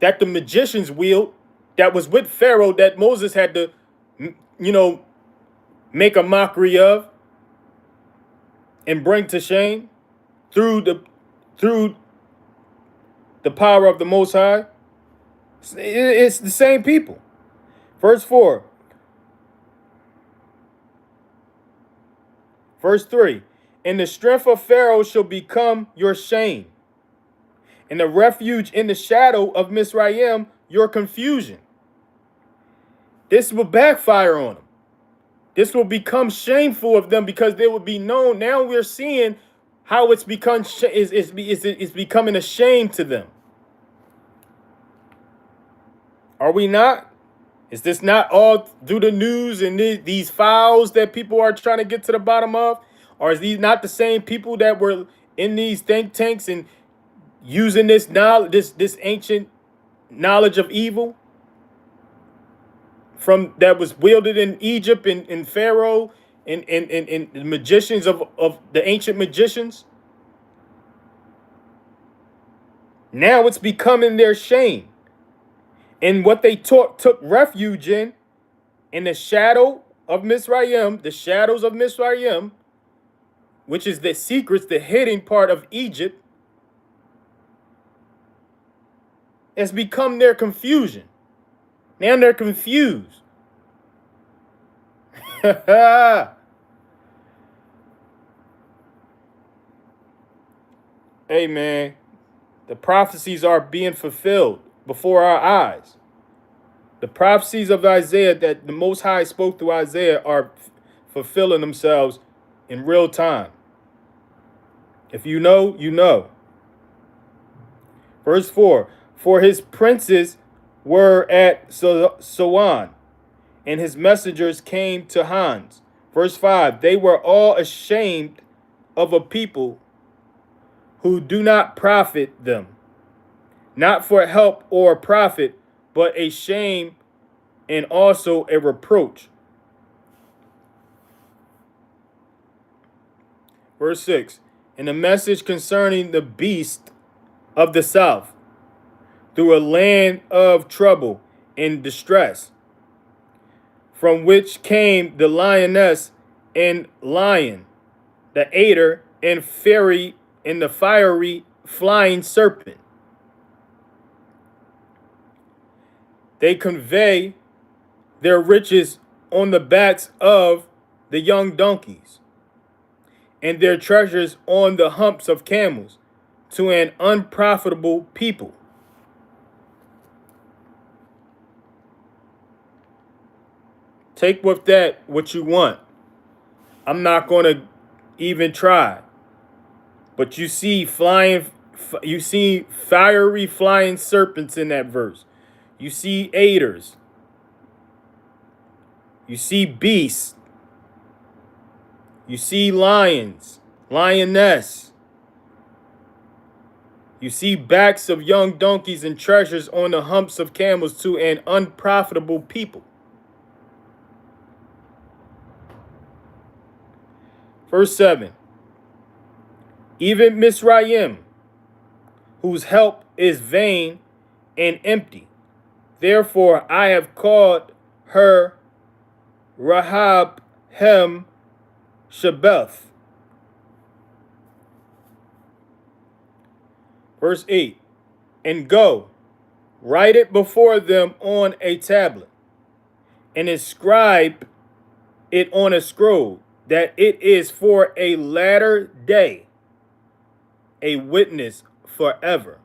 that the magicians wield, that was with Pharaoh, that Moses had to, make a mockery of and bring to shame through the power of the Most High. It's the same people. Verse 4. Verse 3, and the strength of Pharaoh shall become your shame, and the refuge in the shadow of Mizraim your confusion. This will backfire on them. This will become shameful of them because they will be known. Now we're seeing how it's become it's becoming a shame to them. Are we not? Is this not all through the news and these files that people are trying to get to the bottom of? Or is these not the same people that were in these think tanks and using this knowledge, this ancient knowledge of evil from that was wielded in Egypt and Pharaoh and the magicians of the ancient magicians? Now it's becoming their shame. And what they took refuge in the shadow of Mizraim, the shadows of Mizraim, which is the secrets, the hidden part of Egypt, has become their confusion. Now they're confused. Hey, man, the prophecies are being fulfilled before our eyes. The prophecies of Isaiah that the Most High spoke through Isaiah are fulfilling themselves in real time. If you know, you know. Verse 4, for his princes were at Soan, and his messengers came to Hans. Verse 5, they were all ashamed of a people who do not profit them, not for help or profit, but a shame and also a reproach. Verse 6, and a message concerning the beast of the south, through a land of trouble and distress, from which came the lioness and lion, the adder and fairy and the fiery flying serpent. They convey their riches on the backs of the young donkeys, and their treasures on the humps of camels, to an unprofitable people. Take with that what you want. I'm not going to even try. But you see fiery flying serpents in that verse. You see aiders. You see beasts. You see lions, lioness. You see backs of young donkeys and treasures on the humps of camels, to an unprofitable people. Verse 7. Even Misraim, whose help is vain and empty. Therefore I have called her Rahab Hem Shabeth. Verse 8. And go, write it before them on a tablet, and inscribe it on a scroll, that it is for a latter day, a witness forever.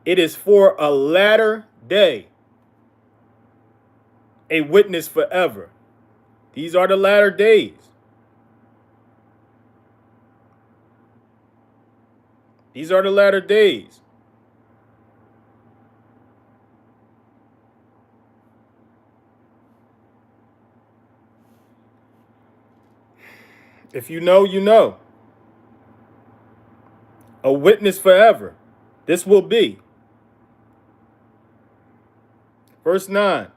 It is for a latter day, a witness forever. These are the latter days. These are the latter days. If you know, you know. A witness forever. This will be. Verse 9.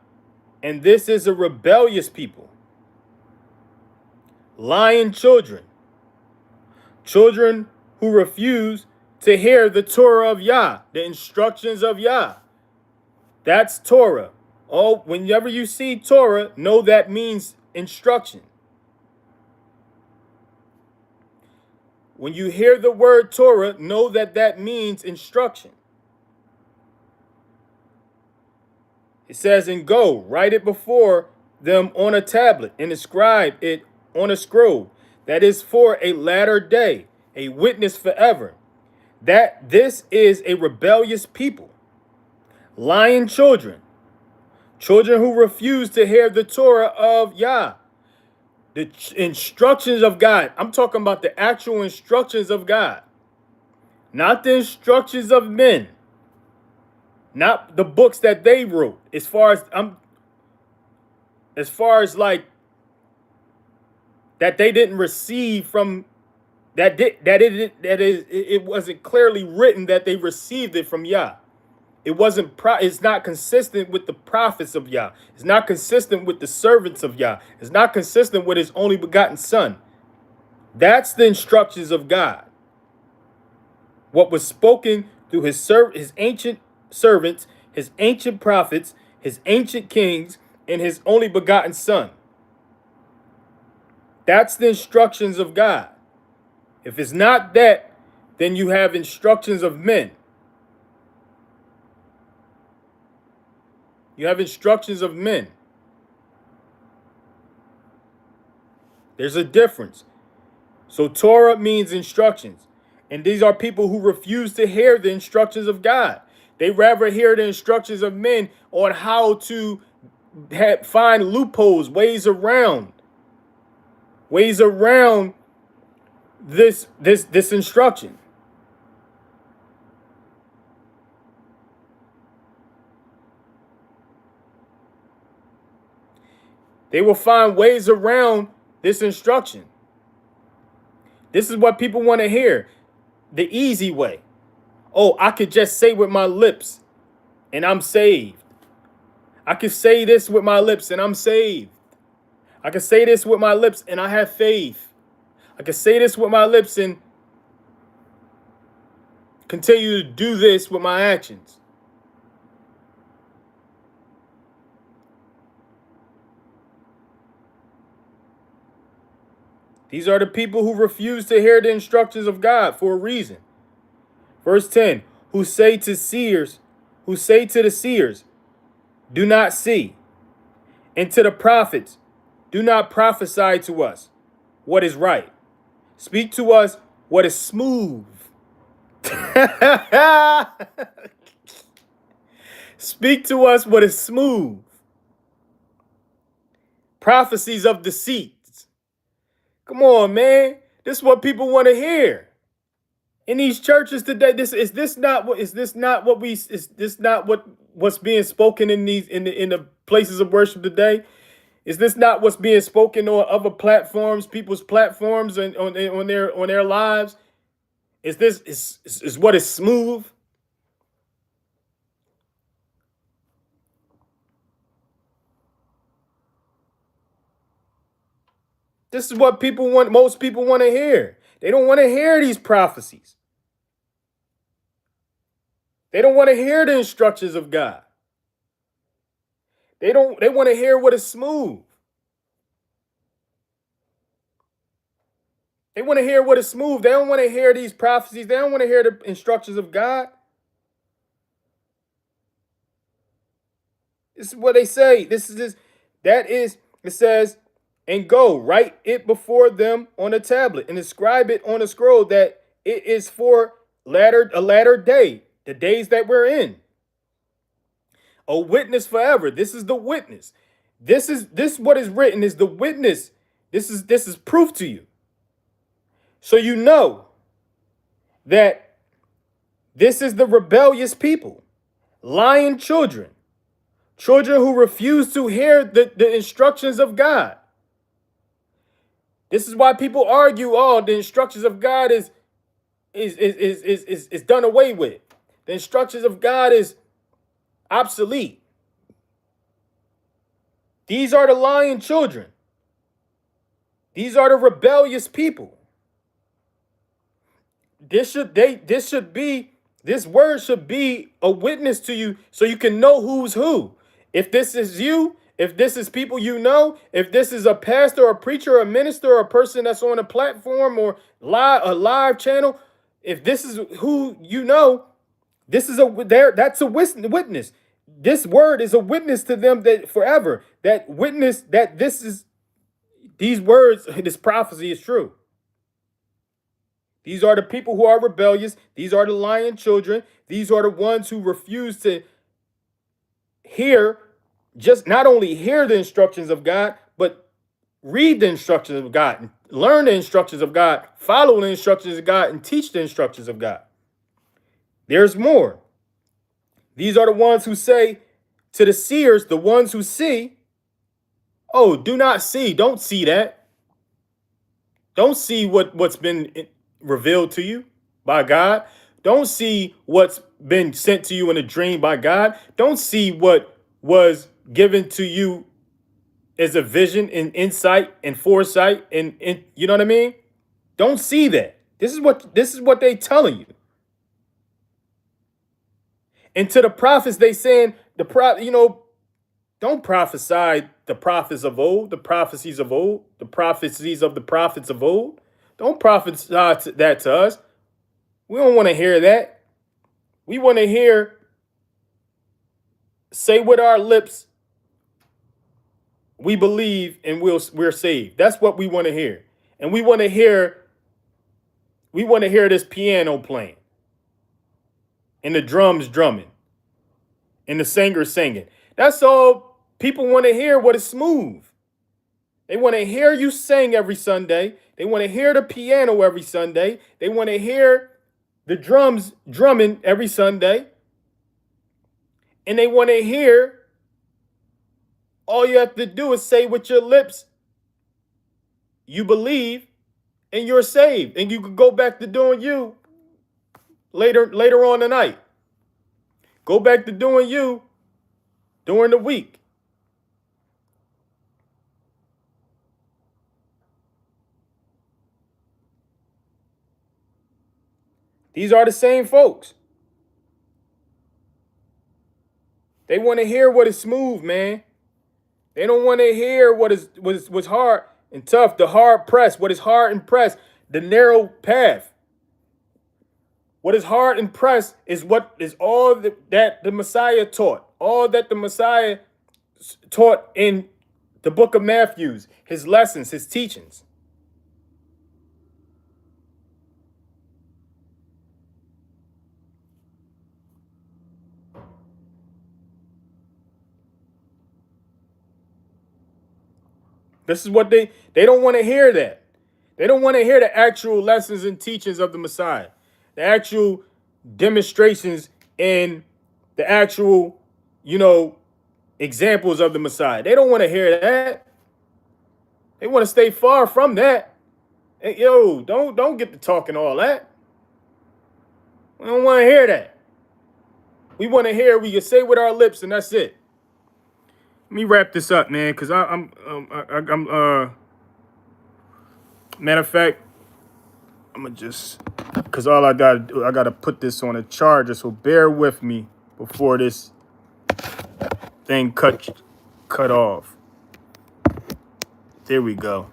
And this is a rebellious people. Lying children. Children who refuse to hear the Torah of Yah, the instructions of Yah. That's Torah. Oh, whenever you see Torah, know that means instruction. When you hear the word Torah, know that that means instruction. It says, and go, write it before them on a tablet, and inscribe it on a scroll, that is for a latter day, a witness forever, that this is a rebellious people, lying children, children who refuse to hear the Torah of Yah, the instructions of God. I'm talking about the actual instructions of God, not the instructions of men, not the books that they wrote. As far as like that they didn't receive from it wasn't clearly written that they received it from Yah. It's not consistent with the prophets of Yah. It's not consistent with the servants of Yah. It's not consistent with his only begotten son. That's the instructions of God. What was spoken through his ancient servants, his ancient prophets, his ancient kings, and his only begotten son. That's the instructions of God. If it's not that, then you have instructions of men. You have instructions of men. There's a difference. So Torah means instructions. And these are people who refuse to hear the instructions of God. They rather hear the instructions of men on how to find loopholes, ways around this instruction. They will find ways around this instruction. This is what people want to hear. The easy way. Oh, I could just say with my lips and I'm saved. I could say this with my lips and I'm saved. I could say this with my lips and I have faith. I could say this with my lips and continue to do this with my actions. These are the people who refuse to hear the instructions of God for a reason. Verse 10, who say to the seers, do not see, and to the prophets, do not prophesy to us. what is right. Speak to us what is smooth. Speak to us what is smooth. Prophecies of deceits. Come on, man. This is what people want to hear. In these churches today, is this not what's being spoken in the places of worship today? Is this not what's being spoken on other platforms, people's platforms, and on their lives? Is this is what is smooth? This is what people want. Most people want to hear. They don't want to hear these prophecies. They don't want to hear the instructions of God. They want to hear what is smooth. They want to hear what is smooth. They don't want to hear these prophecies. They don't want to hear the instructions of God. This is what they say. It says, and go, write it before them on a tablet and inscribe it on a scroll, that it is for a latter day, the days that we're in. A witness forever. This is the witness. This what is written is the witness. This is proof to you. So you know that this is the rebellious people, lying children who refuse to hear the instructions of God. This is why people argue, oh, the instructions of God is done away with. The instructions of God is obsolete. These are the lying children. These are the rebellious people. This word should be a witness to you so you can know who's who. If this is you, if this is people you know, if this is a pastor or a preacher or a minister or a person that's on a platform or a live channel, if this is who you know, that's a witness. This word is a witness to them that forever, that witness that these words, this prophecy is true. These are the people who are rebellious. These are the lying children. These are the ones who refuse to just not only hear the instructions of God, but read the instructions of God, learn the instructions of God, follow the instructions of God, and teach the instructions of God. There's more. These are the ones who say to the seers, the ones who see, oh, do not see, don't see that. Don't see what's been revealed to you by God. Don't see what's been sent to you in a dream by God. Don't see what was given to you as a vision and insight and foresight and you know what I mean? Don't see that. This is what they telling you. And to the prophets, they saying don't prophesy the prophets of old, the prophecies of old, the prophecies of the prophets of old. Don't prophesy that to us. We don't want to hear that. We want to hear, say with our lips, we believe and we're saved. That's what we want to hear. And we want to hear this piano playing and the drums drumming and the singer singing. That's all people want to hear, what is smooth. They want to hear you sing every Sunday. They want to hear the piano every Sunday. They want to hear the drums drumming every Sunday. And they want to hear, all you have to do is say with your lips, you believe and you're saved. And you can go back to doing you later on tonight. Go back to doing you during the week. These are the same folks. They want to hear what is smooth, man. They don't want to hear what was hard and tough, the hard press, what is hard and press, the narrow path. What is hard and press is what is all that the Messiah taught, all that the Messiah taught in the book of Matthew, his lessons, his teachings. This is what they don't want to hear that. They don't want to hear the actual lessons and teachings of the Messiah, the actual demonstrations and the actual, examples of the Messiah. They don't want to hear that. They want to stay far from that. Hey, don't get to talking all that. We don't want to hear that. We want to hear we can say with our lips, and that's it. Let me wrap this up, man, because I'm matter of fact, I'm gonna just, because all I gotta do, I gotta put this on a charger, so bear with me before this thing cut off. There we go.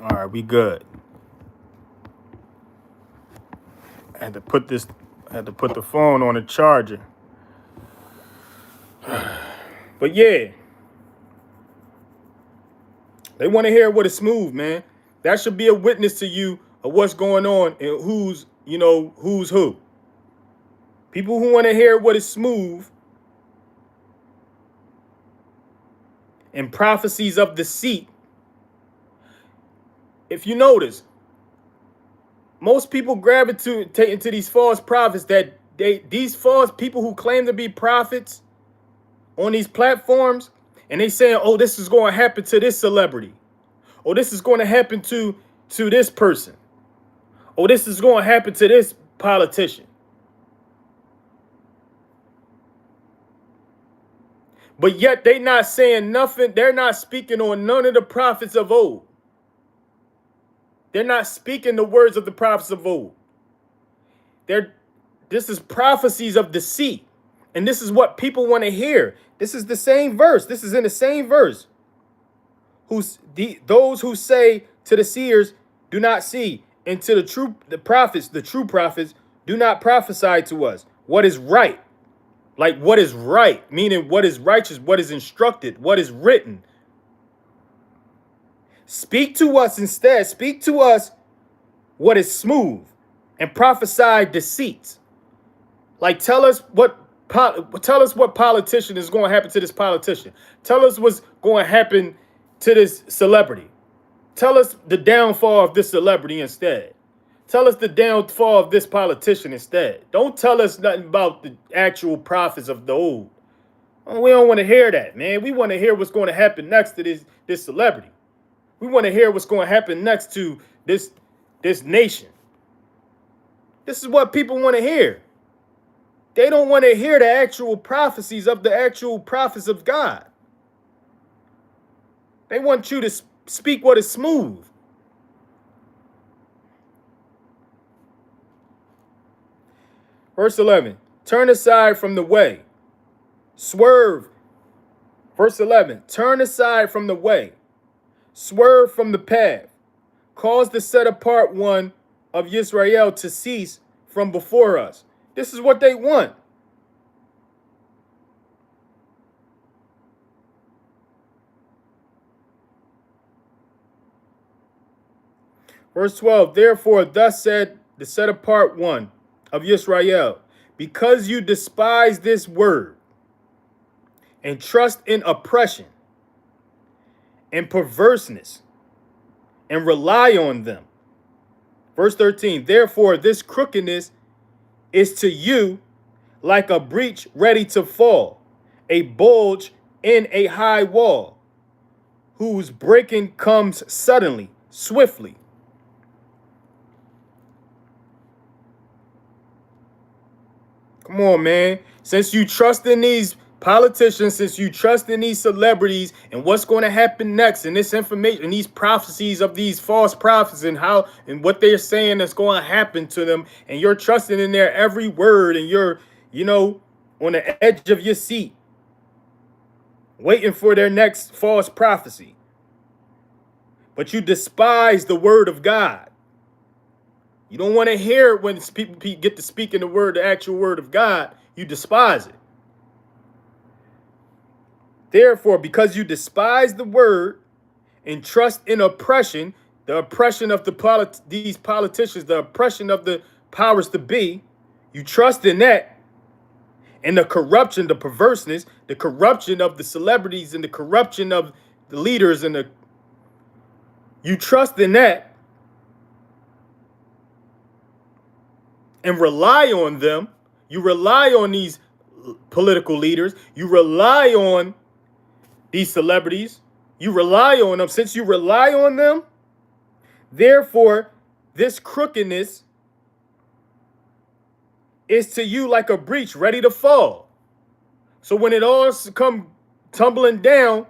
All right, we good. I had to put the phone on a charger. But yeah, they want to hear what is smooth, man. That should be a witness to you of what's going on and who's who. People who want to hear what is smooth and prophecies of deceit. If you notice, most people gravitate into these false prophets these false people who claim to be prophets on these platforms, and they saying, oh, this is going to happen to this celebrity. Oh, this is going to happen to this person. Oh, this is going to happen to this politician. But yet they not saying nothing. They're not speaking on none of the prophets of old. They're not speaking the words of the prophets of old. This is prophecies of deceit. And this is what people want to hear. This is the same verse. This is in the same verse. Those who say to the seers, do not see, and to the true prophets, do not prophesy to us what is right. Like what is right, meaning what is righteous, what is instructed, what is written. Speak to us instead. Speak to us what is smooth and prophesy deceits. Like tell us what politician is going to happen to this politician. Tell us what's going to happen to this celebrity. Tell us the downfall of this celebrity instead. Tell us the downfall of this politician instead. Don't tell us nothing about the actual prophets of the old. Oh, we don't want to hear that, man. We want to hear what's going to happen next to this celebrity. We want to hear what's going to happen next to this nation. This is what people want to hear. They don't want to hear the actual prophecies of the actual prophets of God. They want you to speak what is smooth. Verse 11, turn aside from the way. Swerve. Verse 11, turn aside from the way. Swerve from the path. Cause the set apart one of Israel to cease from before us. This is what they want. Verse 12, therefore, thus said the set apart one of Israel, because you despise this word and trust in oppression and perverseness and rely on them. Verse 13, therefore, this crookedness is to you like a breach ready to fall, a bulge in a high wall, whose breaking comes suddenly, swiftly. Come on, man. Since you trust in these politicians, since you trust in these celebrities and what's going to happen next, and this information and these prophecies of these false prophets and how and what they're saying that's going to happen to them, and you're trusting in their every word, and you're, on the edge of your seat, waiting for their next false prophecy. But you despise the word of God. You don't want to hear it when people get to speak in the actual word of God. You despise it. Therefore, because you despise the word and trust in oppression, the oppression of these politicians, the oppression of the powers to be, you trust in that, And the corruption, the perverseness, the corruption of the celebrities and the corruption of the leaders and you trust in that and rely on them. You rely on these political leaders. You rely on these celebrities. You rely on them. Since you rely on them, therefore, this crookedness is to you like a breach ready to fall. So when it all come tumbling down,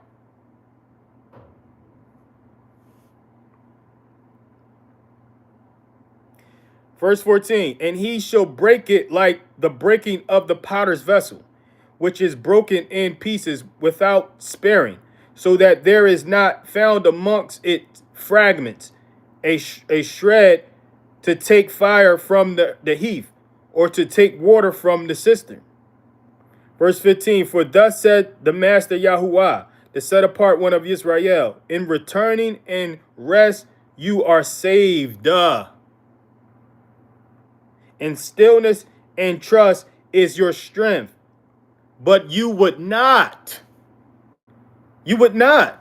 verse 14, and he shall break it like the breaking of the potter's vessel, which is broken in pieces without sparing, so that there is not found amongst its fragments a shred to take fire from the heath, or to take water from the cistern. Verse 15, for thus said the Master Yahuwah, the set apart one of Israel, in returning and rest you are saved. In stillness and trust is your strength. But you would not. You would not.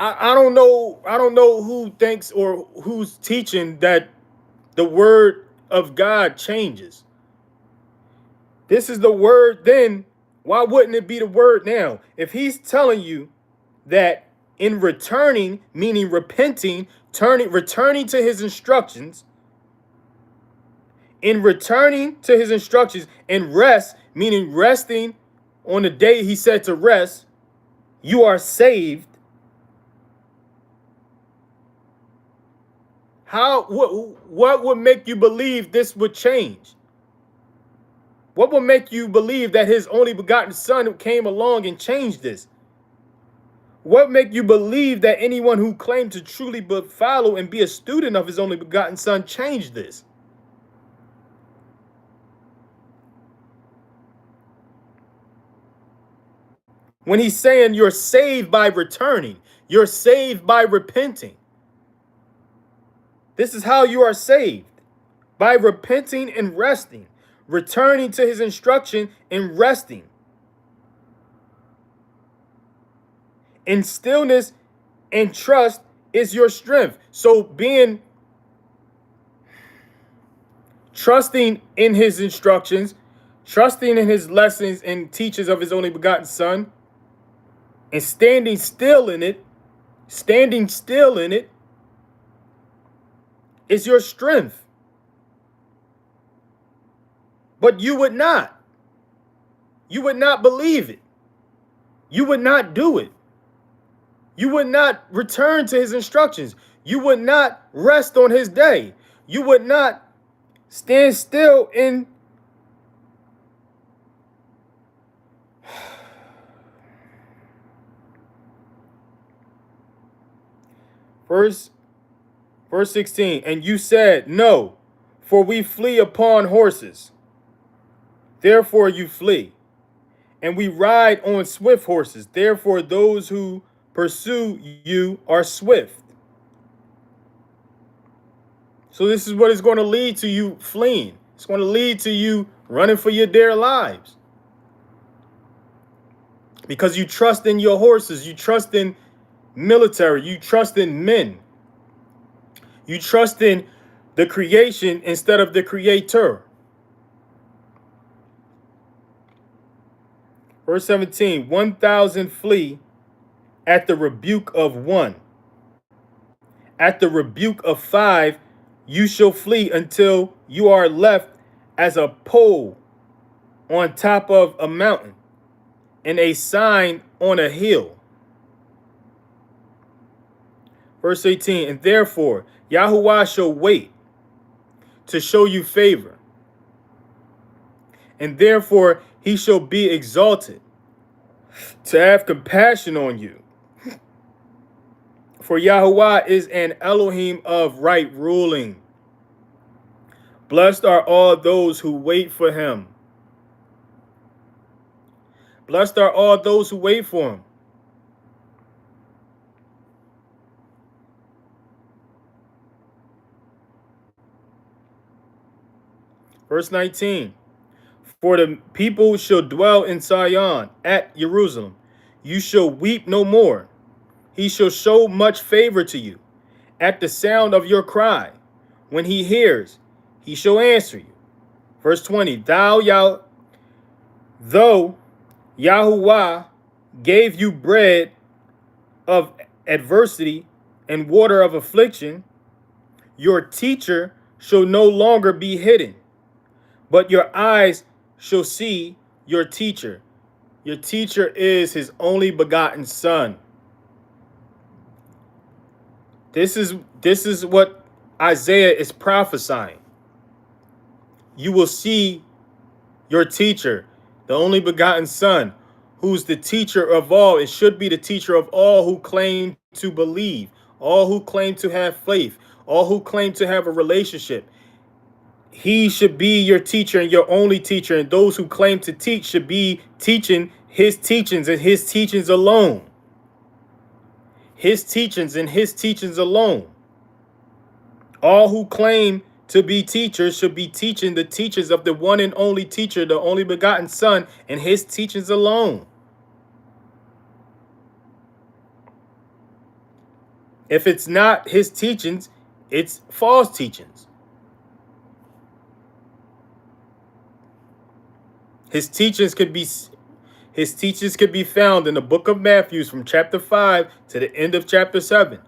I don't know who thinks or who's teaching that the word of God changes. This is the word then. Why wouldn't it be the word now? If he's telling you that in returning, meaning repenting, returning to his instructions, in returning to his instructions, and rest, meaning resting on the day he said to rest, you are saved. What would make you believe this would change? What would make you believe that his only begotten son came along and changed this? What make you believe that anyone who claimed to truly follow and be a student of his only begotten son changed this? When he's saying you're saved by returning, you're saved by repenting. This is how you are saved, by repenting and resting, returning to his instruction and resting. In stillness and trust is your strength. So trusting in his instructions, trusting in his lessons and teachings of his only begotten son, and standing still in it is your strength. But you would not. You would not believe it. You would not do it. You would not return to his instructions. You would not rest on his day. You would not stand still in verse 16. And you said, no, for we flee upon horses. Therefore you flee. And we ride on swift horses. Therefore those who pursue you are swift. So this is what is going to lead to you fleeing. It's going to lead to you running for your dear lives. Because you trust in your horses. You trust in military. You trust in men. You trust in the creation instead of the creator. Verse 17, 1,000 flee at the rebuke of one. At the rebuke of 5, you shall flee until you are left as a pole on top of a mountain and a sign on a hill. Verse 18, and therefore Yahuwah shall wait to show you favor, and therefore he shall be exalted to have compassion on you. For Yahuwah is an Elohim of right ruling. Blessed are all those who wait for him. Blessed are all those who wait for him. Verse 19. For the people shall dwell in Zion at Jerusalem. You shall weep no more. He shall show much favor to you. At the sound of your cry, when he hears, he shall answer you. Verse 20. Though Yahuwah gave you bread of adversity and water of affliction, your teacher shall no longer be hidden, but your eyes shall see your teacher. Your teacher is his only begotten son. This is what Isaiah is prophesying. You will see your teacher, the only begotten son, who's the teacher of all. It should be the teacher of all who claim to believe, all who claim to have faith, all who claim to have a relationship. He should be your teacher and your only teacher, and those who claim to teach should be teaching his teachings and his teachings alone. His teachings and his teachings alone. All who claim to be teachers should be teaching the teachings of the one and only teacher, the only begotten son, and his teachings alone. If it's not his teachings, it's false teachings. His teachings could be found in the book of Matthew from chapter 5 to the end of chapter 7.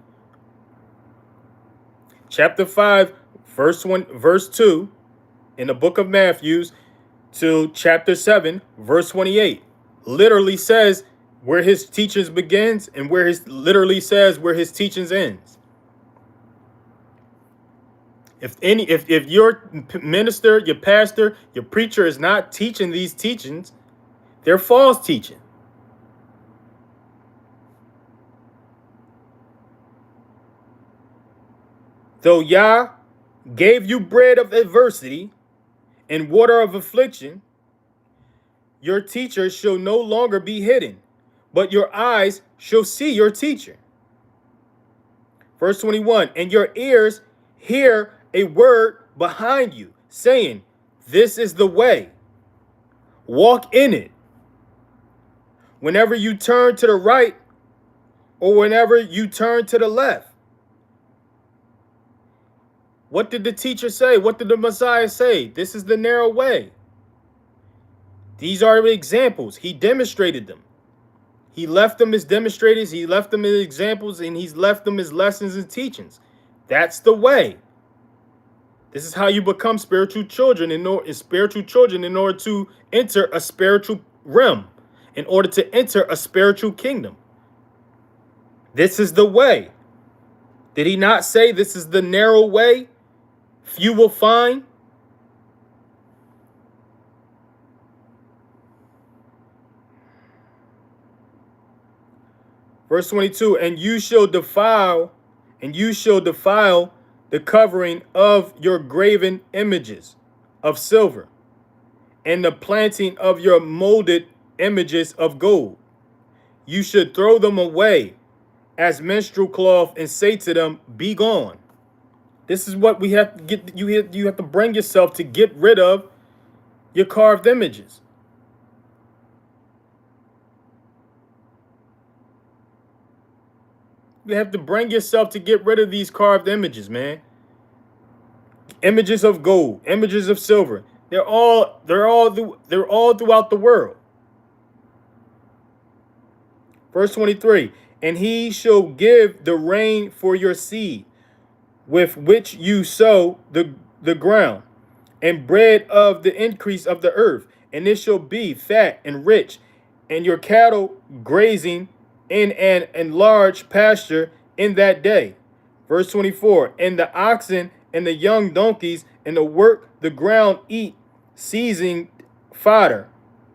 Chapter 5, verse 2 in the book of Matthew to chapter 7, verse 28. Literally says where his teachings begins and where his teachings ends. If your minister, your pastor, your preacher is not teaching these teachings, they're false teaching. Though Yah gave you bread of adversity and water of affliction, your teacher shall no longer be hidden, but your eyes shall see your teacher. Verse 21, and your ears hear a word behind you, saying, this is the way, walk in it. Whenever you turn to the right or whenever you turn to the left. What did the teacher say? What did the Messiah say? This is the narrow way. These are the examples. He demonstrated them. He left them as demonstrators. He left them as examples, and he's left them as lessons and teachings. That's the way. This is how you become spiritual children in order to enter a spiritual realm, in order to enter a spiritual kingdom. This is the way. Did he not say this is the narrow way? Few will find. Verse 22, and you shall defile the covering of your graven images of silver, and the planting of your molded images of gold. You should throw them away as menstrual cloth and say to them, be gone. This is what we have to get. You have to bring yourself to get rid of your carved images. You have to bring yourself to get rid of these carved images, man. Images of gold, images of silver. They're all throughout the world. Verse 23, and he shall give the rain for your seed, with which you sow the ground, and bread of the increase of the earth. And it shall be fat and rich, and your cattle grazing in an enlarged pasture in that day. Verse 24, and the oxen and the young donkeys and the work the ground eat seizing fodder,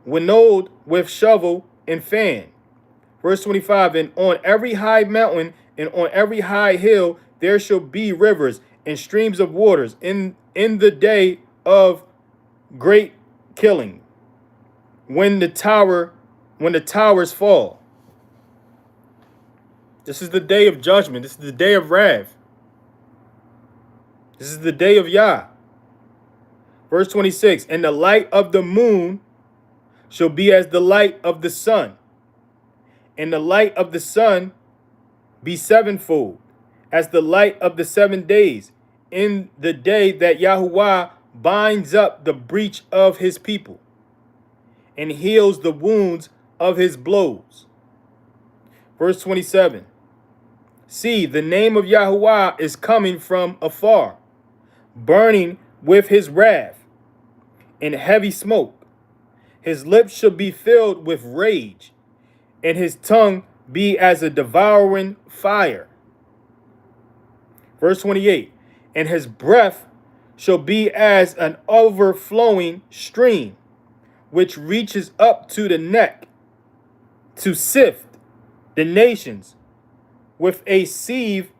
winnowed with shovel and fan. Verse 25, and on every high mountain and on every high hill there shall be rivers and streams of waters in the day of great killing, when the towers fall. This is the day of judgment. This is the day of wrath. This is the day of Yah. Verse 26, and the light of the moon shall be as the light of the sun, and the light of the sun be sevenfold, as the light of the 7 days, in the day that Yahuwah binds up the breach of his people, and heals the wounds of his blows. Verse 27, see, the name of Yahuwah is coming from afar, burning with his wrath and heavy smoke. His lips shall be filled with rage, and his tongue be as a devouring fire. Verse 28, and his breath shall be as an overflowing stream, which reaches up to the neck, to sift the nations with a sieve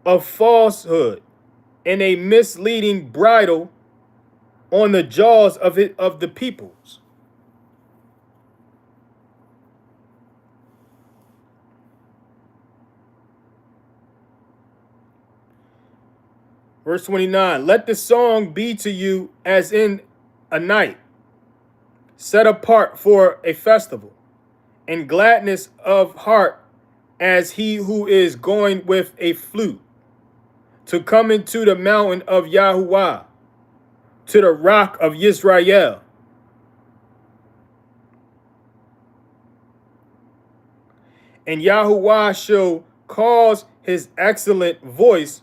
of falsehood and a misleading bridle on the jaws of the peoples. Verse 29, let the song be to you as in a night, set apart for a festival, and gladness of heart as he who is going with a flute, to come into the mountain of Yahuwah, to the rock of Yisrael. And Yahuwah shall cause his excellent voice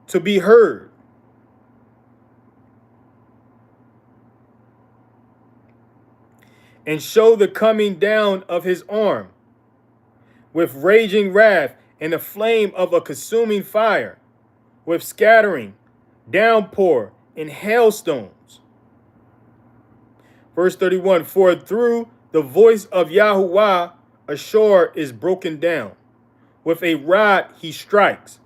to be heard. And show the coming down of his arm with raging wrath and the flame of a consuming fire, with scattering, downpour, and hailstones. Verse 31, for through the voice of Yahuwah a shore is broken down. With a rod he strikes.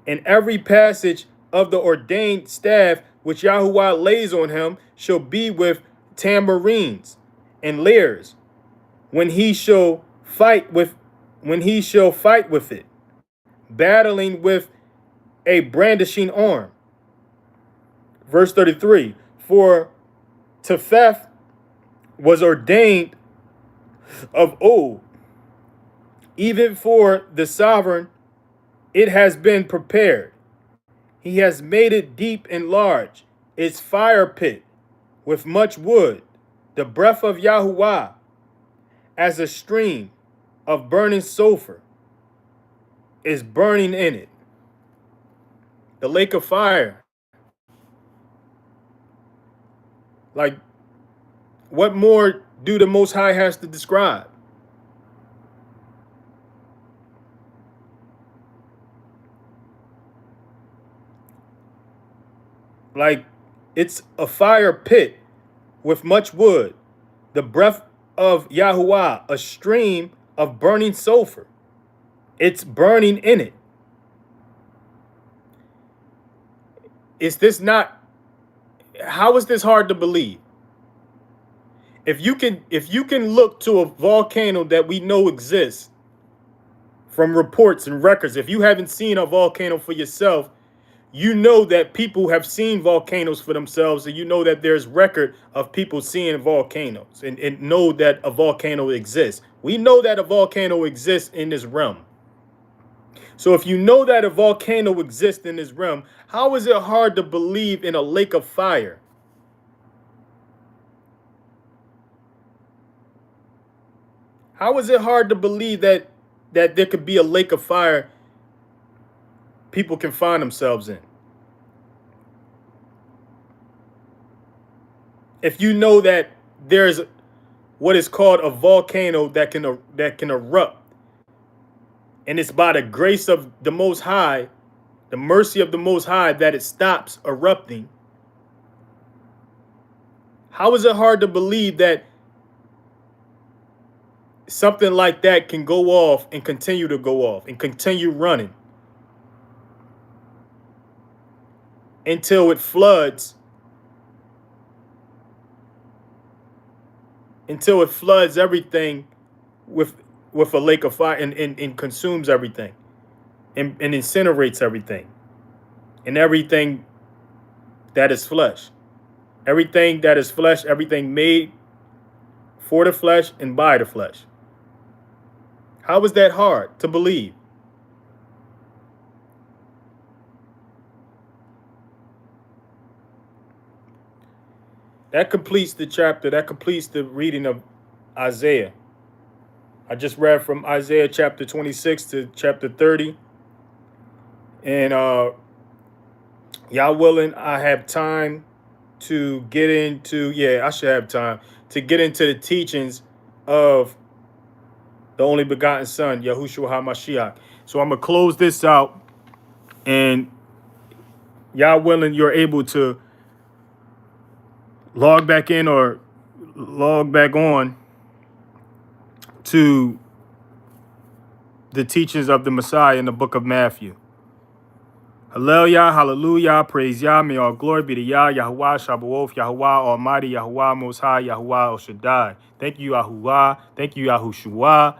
And every passage of the ordained staff which Yahuwah lays on him shall be with tambourines and lyres, when he shall fight with it, battling with a brandishing arm. Verse 33, for Tefeth was ordained of old, even for the sovereign it has been prepared. He has made it deep and large, its fire pit with much wood, the breath of Yahuwah, as a stream of burning sulfur is burning in it. The lake of fire. Like, what more do the Most High has to describe? Like, it's a fire pit with much wood, the breath of Yahuwah, a stream of burning sulfur. It's burning in it. Is this not, how is this hard to believe? If you can look to a volcano that we know exists from reports and records, if you haven't seen a volcano for yourself, you know that people have seen volcanoes for themselves, and you know that there's record of people seeing volcanoes and know that a volcano exists. We know that a volcano exists in this realm. So if you know that a volcano exists in this realm, how is it hard to believe in a lake of fire? How is it hard to believe that there could be a lake of fire people can find themselves in? If you know that there's what is called a volcano that can erupt, and it's by the grace of the Most High, the mercy of the Most High, that it stops erupting, how is it hard to believe that something like that can go off and continue to go off and continue running until it floods, everything with a lake of fire and consumes everything and incinerates everything and everything that is flesh? Everything that is flesh, everything made for the flesh and by the flesh. How is that hard to believe? That completes the chapter. That completes the reading of Isaiah. I just read from Isaiah chapter 26 to chapter 30. And y'all willing, I have time to get into, I should have time to get into the teachings of the only begotten Son, Yahushua HaMashiach. So I'm going to close this out. And y'all willing, you're able to log back in or log back on to the teachings of the Messiah in the book of Matthew. Hallelujah, hallelujah, praise Yah, may all glory be to Yah, Yahuwah, Shabbaoth, Yahuwah, Almighty, Yahuwah, Most High, Yahuwah, El Shaddai. Thank you, Yahuwah. Thank you, Yahushua.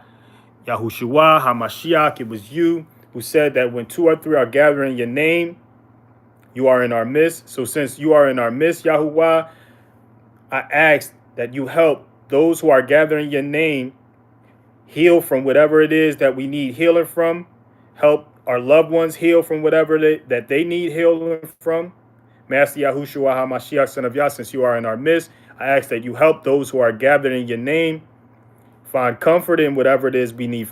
Yahushua, HaMashiach, it was you who said that when 2 or 3 are gathering in your name, you are in our midst. So since you are in our midst, Yahuwah, I ask that you help those who are gathering your name heal from whatever it is that we need healing from. Help our loved ones heal from whatever that they need healing from. Master Yahushua HaMashiach, Son of Yah, since you are in our midst, I ask that you help those who are gathered in your name find comfort in whatever it is we need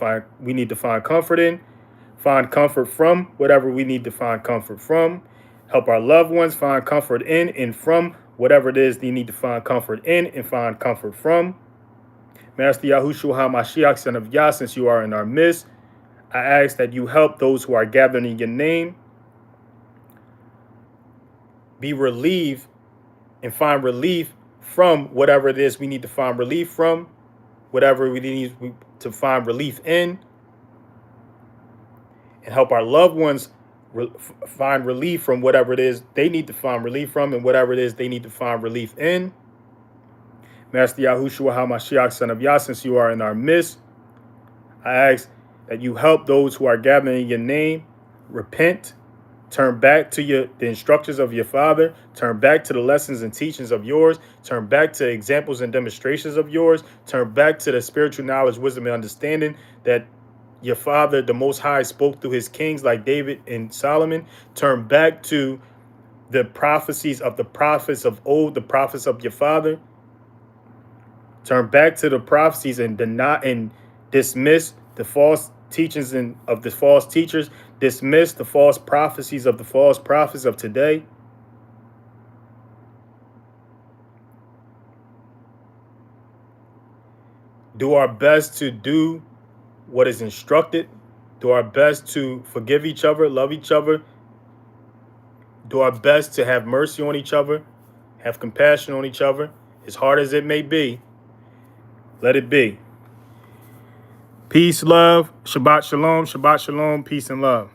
to find comfort in. Find comfort from whatever we need to find comfort from. Help our loved ones find comfort in and from whatever it is they need to find comfort in and find comfort from. Master Yahushua HaMashiach, Son of Yah, since you are in our midst, I ask that you help those who are gathered in your name be relieved and find relief from whatever it is we need to find relief from, whatever we need to find relief in, and help our loved ones find relief from whatever it is they need to find relief from and whatever it is they need to find relief in. Master Yahushua HaMashiach, Son of Yah, since you are in our midst, I ask that you help those who are gathering in your name repent, turn back to the instructions of your Father, turn back to the lessons and teachings of yours, turn back to examples and demonstrations of yours, turn back to the spiritual knowledge, wisdom, and understanding that your Father, the Most High, spoke through his kings like David and Solomon. Turn back to the prophecies of the prophets of old, the prophets of your Father. Turn back to the prophecies and deny and dismiss the false teachings of the false teachers. Dismiss the false prophecies of the false prophets of today. Do our best to do what is instructed. Do our best to forgive each other, love each other. Do our best to have mercy on each other, have compassion on each other, as hard as it may be. Let it be. Peace, love, Shabbat Shalom, peace and love.